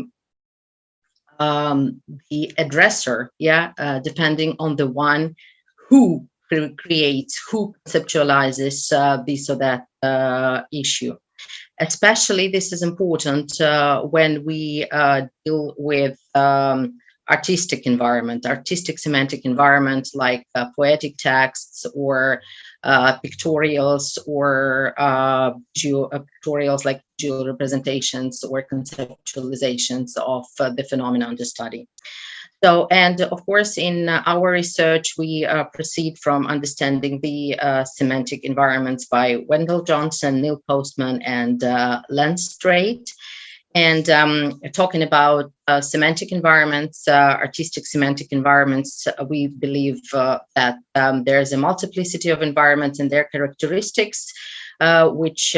addresser, depending on the one who creates, who conceptualizes this or that issue. Especially this is important when we deal with artistic environment, artistic semantic environment, like poetic texts or pictorials, or pictorials like visual representations or conceptualizations of the phenomena under study. So, and of course, in our research, we proceed from understanding the semantic environments by Wendell Johnson, Neil Postman, and Lance Strate. And talking about semantic environments, artistic semantic environments, we believe that there's a multiplicity of environments and their characteristics which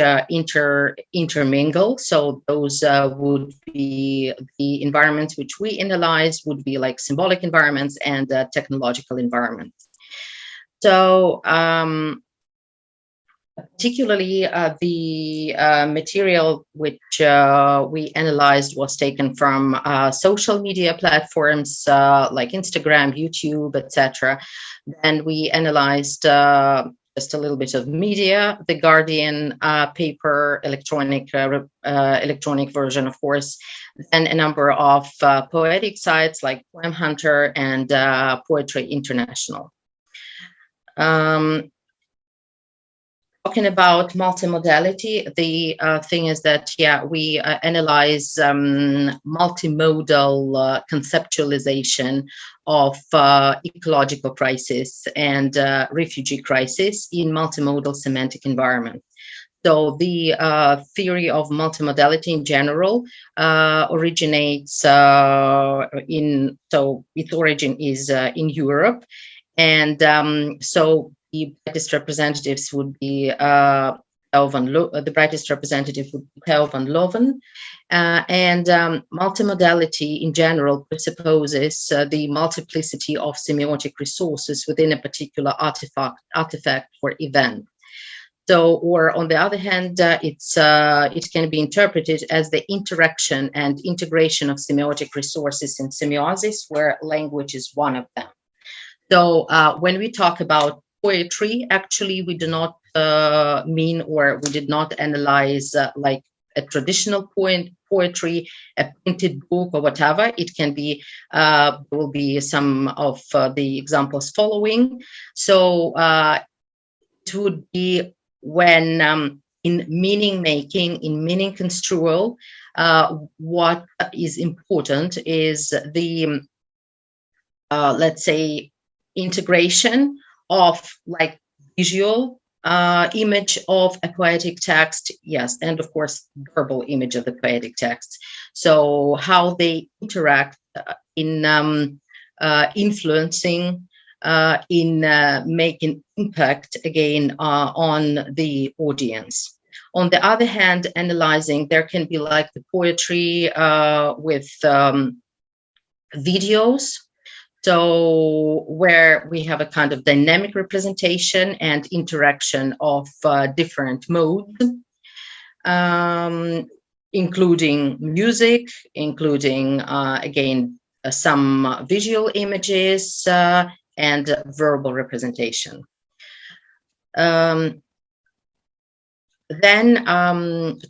intermingle. So those would be the environments which we analyze would be like symbolic environments and technological environments. So particularly the material which we analyzed was taken from social media platforms like Instagram, YouTube, etc. Then we analyzed just a little bit of media, The Guardian, paper, electronic version, of course, then a number of poetic sites like Poem Hunter and Poetry International. Talking about multimodality, the thing is that, yeah, we analyze multimodal conceptualization of ecological crisis and refugee crisis in multimodal semantic environment. So the theory of multimodality in general originates so its origin is in Europe. And so the brightest representatives would be the brightest representative would be Theo van Leuven. And multimodality in general presupposes the multiplicity of semiotic resources within a particular artifact or event. So, or on the other hand, it can be interpreted as the interaction and integration of semiotic resources in semiosis, where language is one of them. So when we talk about poetry, actually, we do not mean, or we did not analyze like a traditional poetry, a printed book or whatever. It can be, there will be some of the examples following. So it would be when in meaning making, in meaning construal, what is important is the, let's say, integration of like visual image of a poetic text, yes, and of course verbal image of the poetic text. So how they interact in influencing, in making impact again on the audience. On the other hand, analyzing, there can be like the poetry with videos. So where we have a kind of dynamic representation and interaction of different modes, including music, including, again, some visual images and verbal representation. Then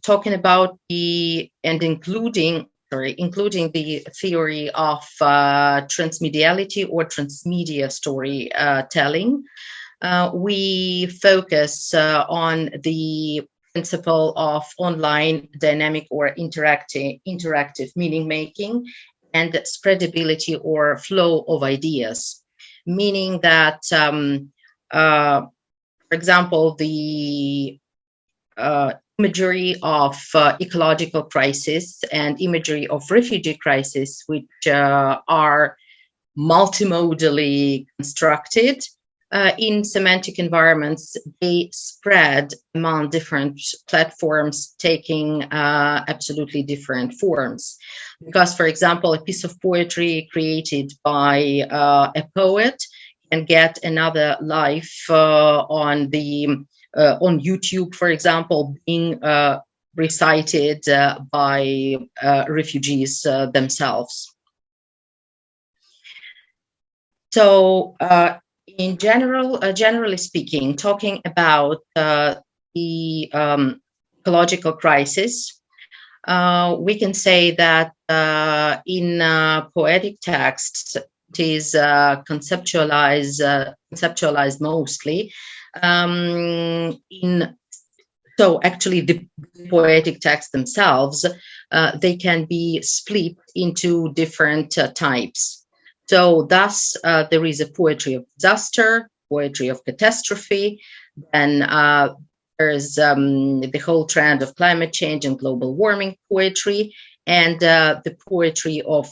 talking about including the theory of transmediality or transmedia storytelling, we focus on the principle of online dynamic or interactive meaning making and spreadability or flow of ideas, meaning that, for example, the imagery of ecological crisis and imagery of refugee crisis, which are multimodally constructed in semantic environments, they spread among different platforms, taking absolutely different forms. Because, for example, a piece of poetry created by a poet can get another life on YouTube, for example, being recited by refugees themselves. So, in general, generally speaking, talking about the ecological crisis, we can say that in poetic texts, it is conceptualized mostly. So actually the poetic texts themselves, they can be split into different types. So thus there is a poetry of disaster, poetry of catastrophe, then there's the whole trend of climate change and global warming poetry, and the poetry of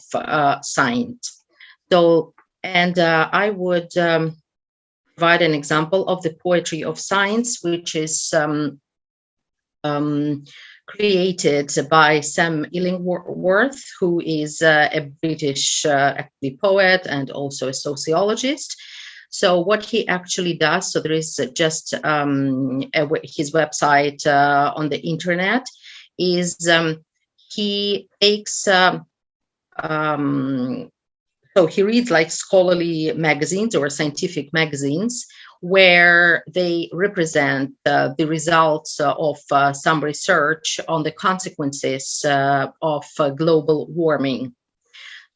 science. So, and I would provide an example of the poetry of science, which is created by Sam Illingworth, who is a British actually poet and also a sociologist. So what he actually does, so there is just his website on the internet, is he takes, so he reads like scholarly magazines or scientific magazines where they represent the results of some research on the consequences of global warming.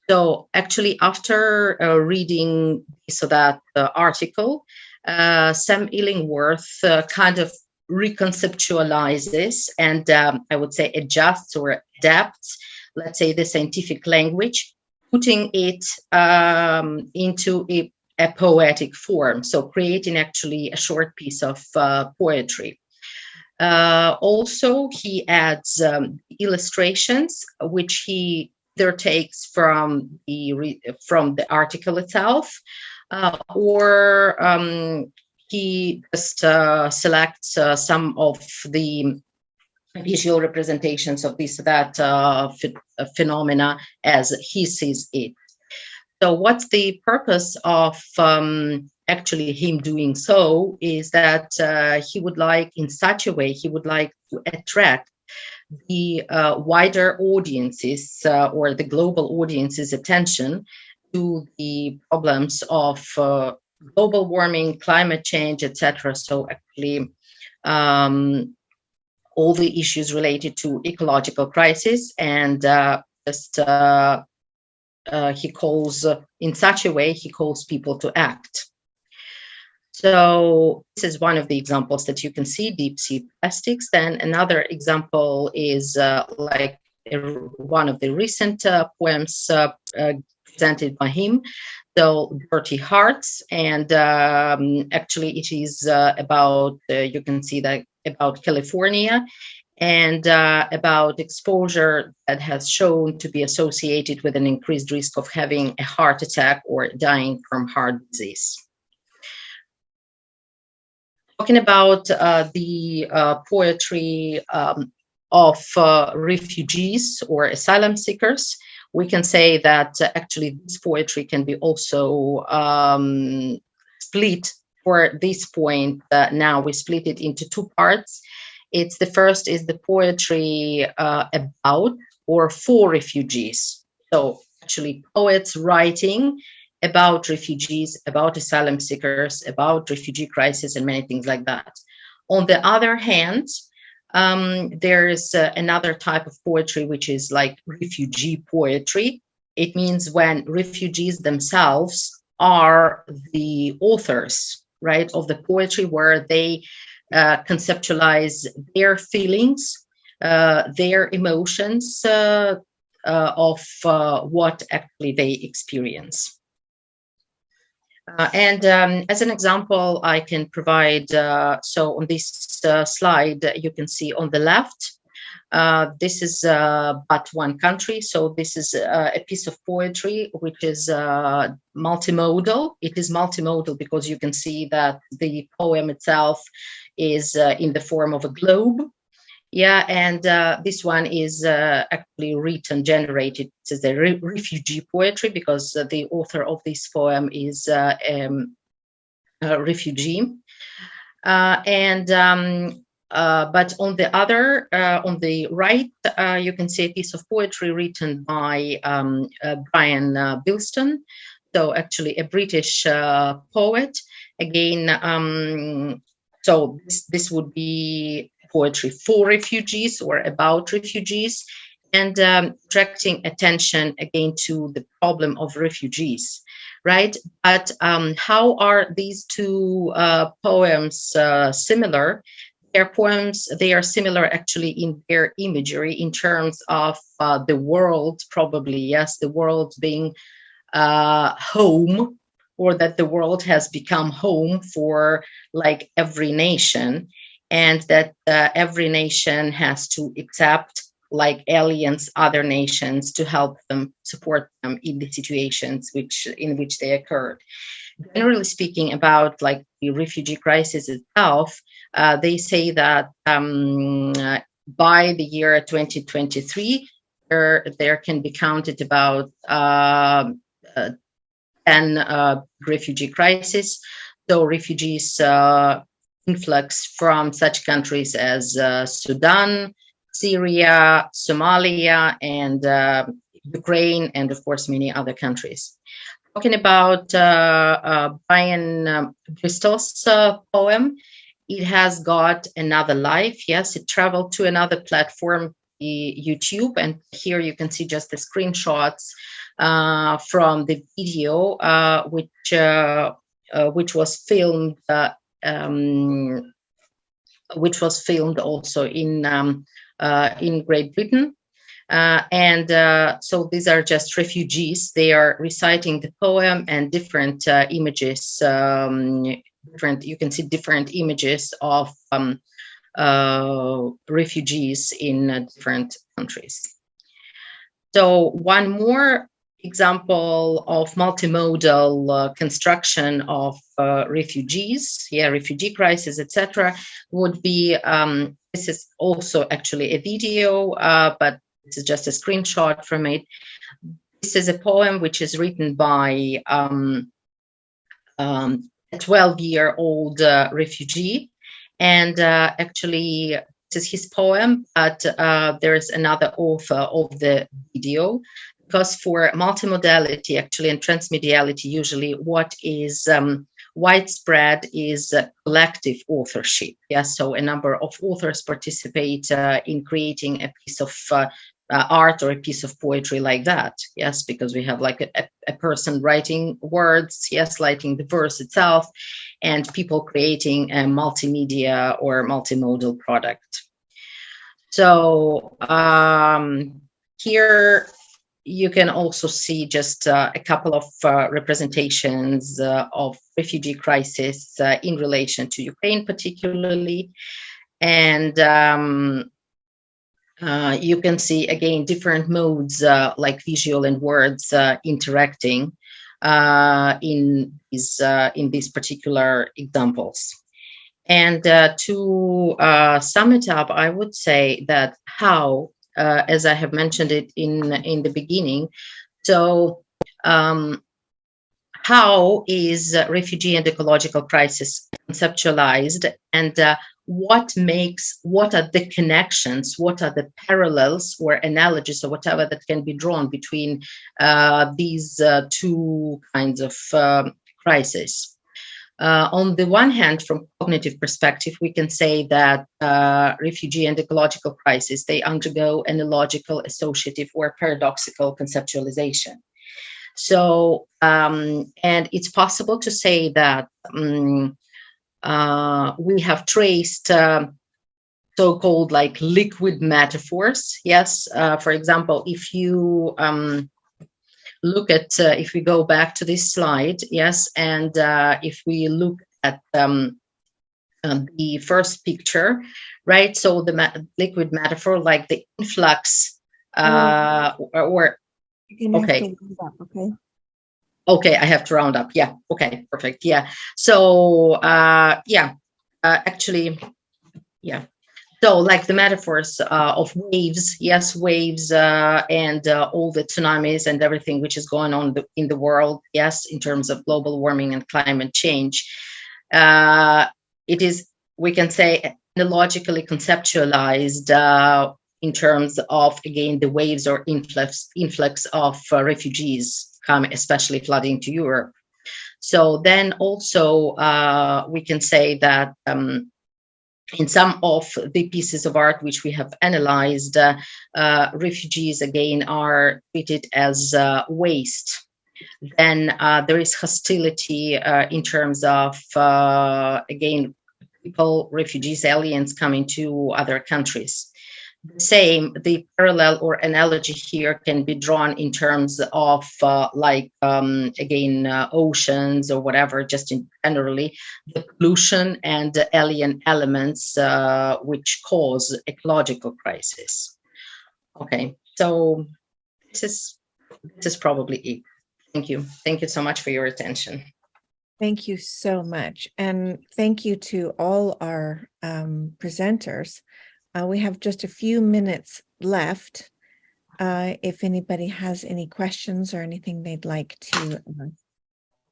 So actually, after reading that article, Sam Illingworth kind of reconceptualizes and I would say adjusts or adapts, let's say, the scientific language, putting it into a poetic form, so creating actually a short piece of poetry. Also, he adds illustrations, which he either takes from the article itself, or he just selects some of the visual representations of this or that phenomena as he sees it. So what's the purpose of actually him doing so is that he would like, in such a way, he would like to attract the wider audiences or the global audience's attention to the problems of global warming, climate change, etc. So actually all the issues related to ecological crisis, and he calls, in such a way, he calls people to act. So this is one of the examples that you can see, deep sea plastics. Then another example is like one of the recent poems presented by him, so Dirty Hearts. And actually it is about, you can see that, about California, and about exposure that has shown to be associated with an increased risk of having a heart attack or dying from heart disease. Talking about the poetry of refugees or asylum seekers, we can say that actually this poetry can be also split for this point. Now we split it into two parts. It's the first is the poetry about or for refugees. So actually poets writing about refugees, about asylum seekers, about refugee crisis, and many things like that. On the other hand, there's another type of poetry, which is like refugee poetry. It means when refugees themselves are the authors, right, of the poetry, where they conceptualize their feelings, their emotions of what actually they experience. And as an example, I can provide, so on this slide, you can see on the left, this is but one country. So this is a piece of poetry which is multimodal. It is multimodal because you can see that the poem itself is in the form of a globe. Yeah, and this one is actually written, generated. This is a refugee poetry because the author of this poem is a refugee. But on the other, on the right, you can see a piece of poetry written by Brian Bilston. So actually a British poet. Again, so this would be poetry for refugees or about refugees, and attracting attention again to the problem of refugees, right? But how are these two poems similar? Their poems, they are similar actually in their imagery in terms of the world, probably, yes, the world being home, or that the world has become home for like every nation, and that every nation has to accept like aliens, other nations, to help them, support them in the situations in which they occurred. Generally speaking, about like the refugee crisis itself, they say that by the year 2023, there can be counted about 10 refugee crises. So refugees influx from such countries as Sudan, Syria, Somalia, and Ukraine, and of course many other countries. talking about Brian Bristol's poem, It Has Got Another Life. Yes, it traveled to another platform, YouTube, and here you can see just the screenshots from the video, which was filmed also in Great Britain. So these are just refugees. They are reciting the poem, and different images, you can see different images of refugees in different countries. So one more example of multimodal construction of refugees, refugee crisis, etc., would be, this is also actually a video, but this is just a screenshot from it. This is a poem which is written by a 12-year-old refugee, and actually this is his poem, but there is another author of the video, because for multimodality actually and transmediality, usually what is widespread is collective authorship. Yes, so a number of authors participate in creating a piece of art or a piece of poetry like that. Yes, because we have like a person writing words, yes, writing the verse itself, and people creating a multimedia or multimodal product. So here you can also see just a couple of representations of refugee crisis in relation to Ukraine particularly. And you can see again different modes like visual and words interacting in these particular examples. And to sum it up, I would say that how, as I have mentioned it in the beginning, so how is refugee and ecological crisis conceptualized, and what are the connections, what are the parallels or analogies or whatever that can be drawn between these two kinds of crises. On the one hand, from cognitive perspective, we can say that refugee and ecological crisis, they undergo an illogical, associative, or paradoxical conceptualization. So, and it's possible to say that we have traced so-called like liquid metaphors. Yes, for example, if you look at, if we go back to this slide, yes, and if we look at the first picture, right? So the liquid metaphor, like the influx, or okay. Okay, I have to round up. Yeah. Okay, perfect. Yeah. So actually, yeah. So like the metaphors of waves, yes, waves and all the tsunamis and everything which is going on in the world, yes, in terms of global warming and climate change. It is, we can say, analogically conceptualized in terms of, again, the waves or influx of refugees come, especially flooding to Europe. So then also we can say that in some of the pieces of art which we have analyzed, refugees again are treated as waste. Then there is hostility in terms of, again, people, refugees, aliens coming to other countries. The same, the parallel or analogy here can be drawn in terms of again, oceans or whatever, just in generally, the pollution and the alien elements which cause ecological crisis. Okay, so this is probably it. Thank you. Thank you so much for your attention. Thank you so much. And thank you to all our presenters. We have just a few minutes left. If anybody has any questions or anything they'd like to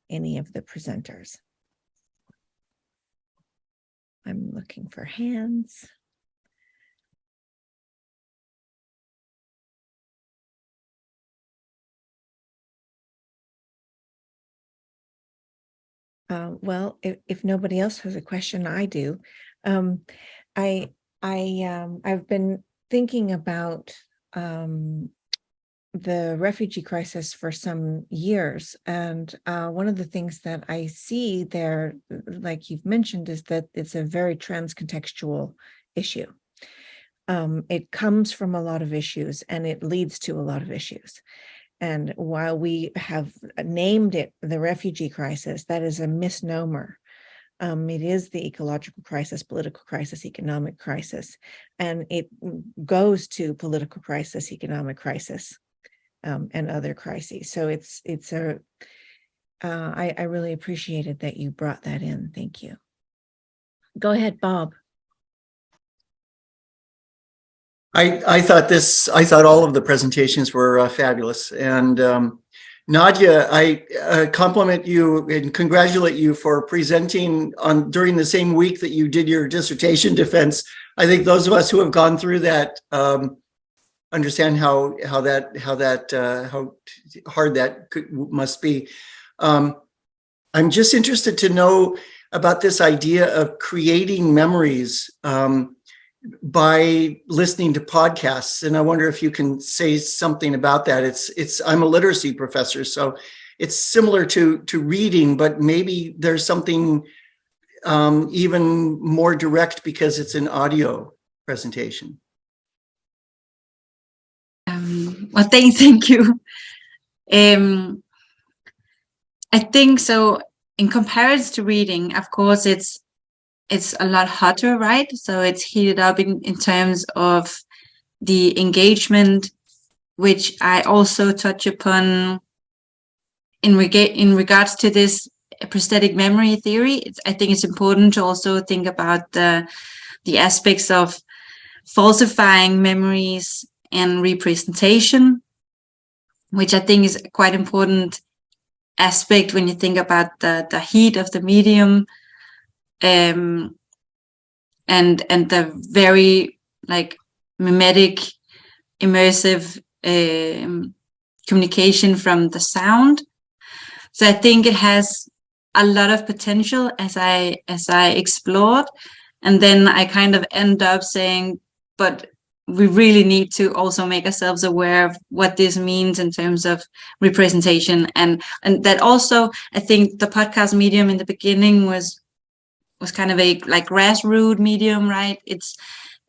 any of the presenters. I'm looking for hands. Well, if nobody else has a question, I do. I've been thinking about the refugee crisis for some years, and one of the things that I see there, like you've mentioned, is that it's a very transcontextual issue. It comes from a lot of issues, and it leads to a lot of issues. And while we have named it the refugee crisis, that is a misnomer. It is the ecological crisis, political crisis, economic crisis, and it goes to political crisis, economic crisis, and other crises. So I really appreciated that you brought that in. Thank you. Go ahead, Bob. I thought all of the presentations were fabulous. And Nadja, I compliment you and congratulate you for presenting during the same week that you did your dissertation defense. I think those of us who have gone through that understand how hard that must be. I'm just interested to know about this idea of creating memories by listening to podcasts, and I wonder if you can say something about that. I'm a literacy professor, so it's similar to reading, but maybe there's something even more direct because it's an audio presentation. Well, thank you. I think so. In comparison to reading, of course, it's a lot hotter, right? So it's heated up in terms of the engagement, which I also touch upon in regards to this prosthetic memory theory. I think it's important to also think about the aspects of falsifying memories and representation, which I think is a quite important aspect when you think about the heat of the medium. And the very like mimetic, immersive communication from the sound. So I think it has a lot of potential as I explored, and then I kind of end up saying, but we really need to also make ourselves aware of what this means in terms of representation, and that also I think the podcast medium in the beginning was kind of a like grassroots medium, right? It's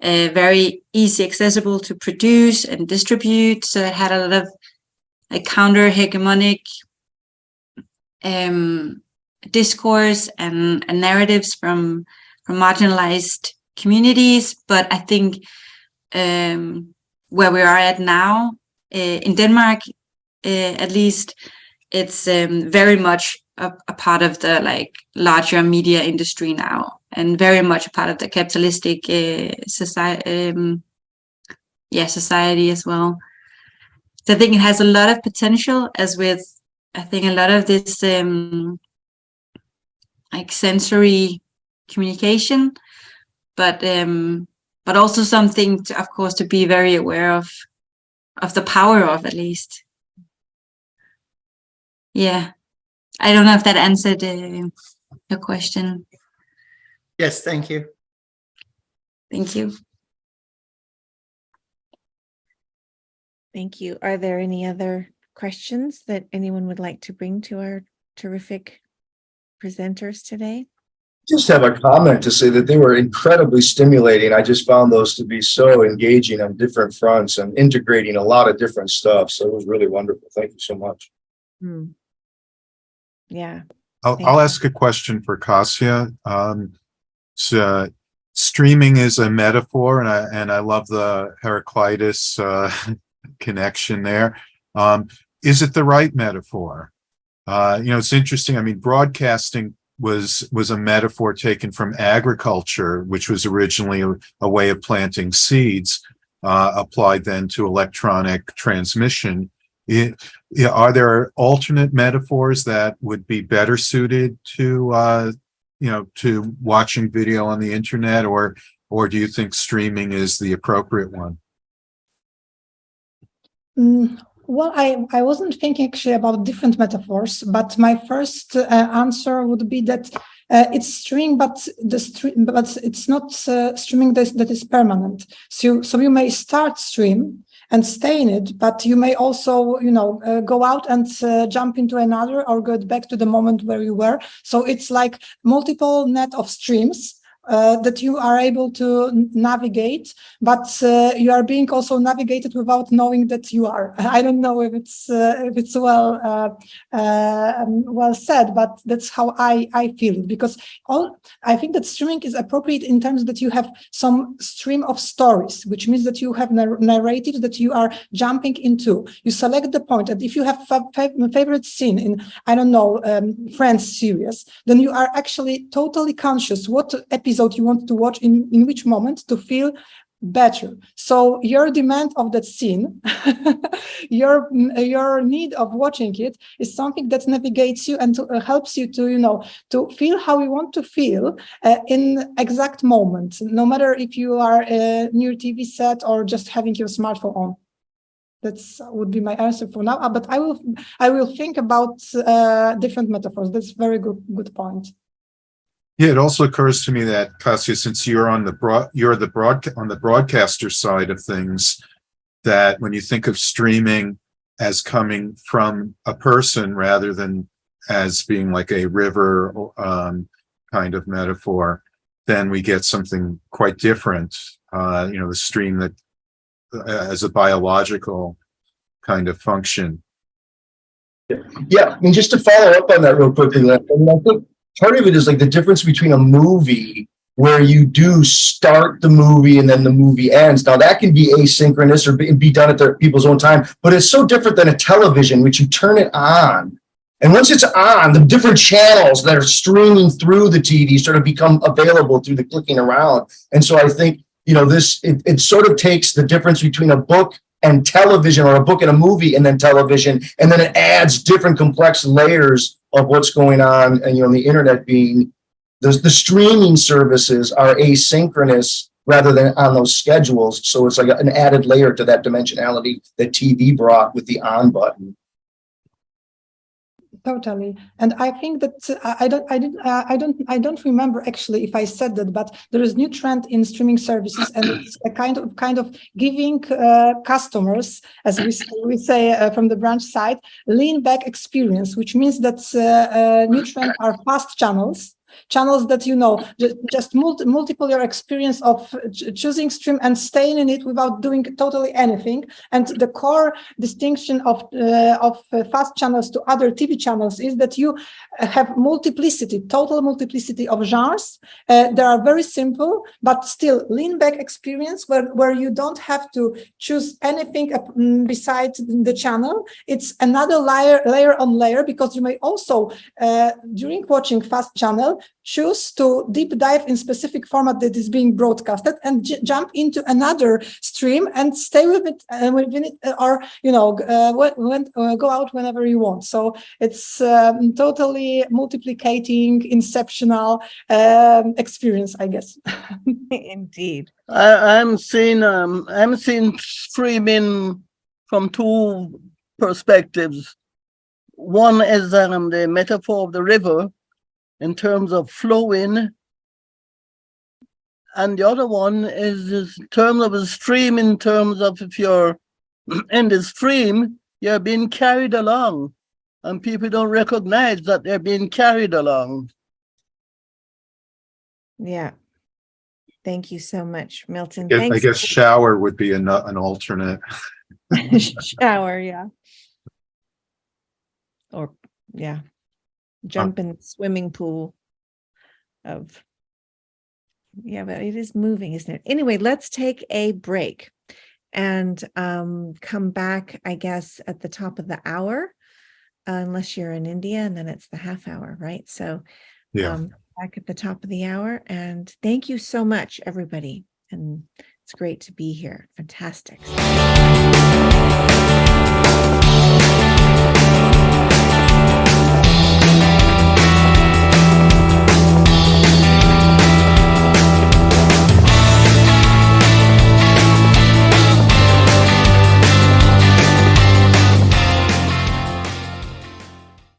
very easy accessible to produce and distribute, so it had a lot of like counter hegemonic discourse and narratives from marginalized communities. But I think where we are at now in Denmark, at least, it's very much a part of the like larger media industry now, and very much a part of the capitalistic society as well. So I think it has a lot of potential, as with I think a lot of this like sensory communication, but also something to, of course, to be very aware of the power of, at least. Yeah. I don't know if that answered your question. Yes, thank you. Thank you. Thank you. Are there any other questions that anyone would like to bring to our terrific presenters today? Just have a comment to say that they were incredibly stimulating. I just found those to be so engaging on different fronts and integrating a lot of different stuff. So it was really wonderful. Thank you so much. Yeah. I'll ask a question for Kasia. So streaming is a metaphor, and I love the Heraclitus connection there. Is it the right metaphor? It's interesting. I mean, broadcasting was a metaphor taken from agriculture, which was originally a way of planting seeds, applied then to electronic transmission. Are there alternate metaphors that would be better suited to to watching video on the internet, or do you think streaming is the appropriate one? Well, I wasn't thinking actually about different metaphors, but my first answer would be that it's streaming, but it's not streaming that is permanent. So you may start stream and stay in it, but you may also, go out and jump into another or get back to the moment where you were. So it's like multiple net of streams that you are able to navigate, but you are being also navigated without knowing that you are. I don't know if it's well said, but that's how I feel it, because I think that streaming is appropriate in terms that you have some stream of stories, which means that you have narratives that you are jumping into. You select the point, and if you have a favorite scene in, I don't know, Friends series, then you are actually totally conscious what episode you want to watch in which moment to feel better. So your demand of that scene, your need of watching it is something that navigates you and helps you to, to feel how you want to feel in exact moment, no matter if you are near TV set or just having your smartphone on. That's would be my answer for now. But I will think about different metaphors. That's very good point. Yeah, it also occurs to me that, Kasia, since you're on the broadcaster side of things, that when you think of streaming as coming from a person rather than as being like a river kind of metaphor, then we get something quite different. The stream that as a biological kind of function. Yeah, I mean, just to follow up on that real quickly, I think part of it is like the difference between a movie where you do start the movie and then the movie ends. Now that can be asynchronous or be done at their people's own time, but it's so different than a television, which you turn it on. And once it's on, the different channels that are streaming through the TV sort of become available through the clicking around. And so I think, it sort of takes the difference between a book and television, or a book and a movie and then television, and then it adds different complex layers of what's going on. And the internet being the streaming services are asynchronous rather than on those schedules, so it's like an added layer to that dimensionality that TV brought with the on button. Totally, and I think that I don't remember actually if I said that, but there is new trend in streaming services, and it's a kind of giving customers, as we say from the branch side, lean back experience, which means that new trend are fast channels that just multiple your experience of choosing stream and staying in it without doing totally anything. And the core distinction of fast channels to other TV channels is that you have total multiplicity of genres. They are very simple, but still lean back experience where you don't have to choose anything besides the channel. It's another layer on layer, because you may also during watching fast channel choose to deep dive in specific format that is being broadcasted and jump into another stream and stay with it within it, or go out whenever you want. So it's totally multiplicating, inceptional experience, I guess. Indeed. I'm seeing streaming from two perspectives. One is the metaphor of the river in terms of flowing, and the other one is in terms of a stream, in terms of if you're in the stream, you're being carried along, and people don't recognize that they're being carried along. Yeah. Thank you so much, Milton. I guess shower would be an alternate. Shower, yeah. Or, yeah. Jump in the swimming pool but it is moving, isn't it? Anyway, let's take a break and come back, I guess, at the top of the hour, unless you're in India, and then it's the half hour, right? So back at the top of the hour, and thank you so much, everybody. And it's great to be here. Fantastic.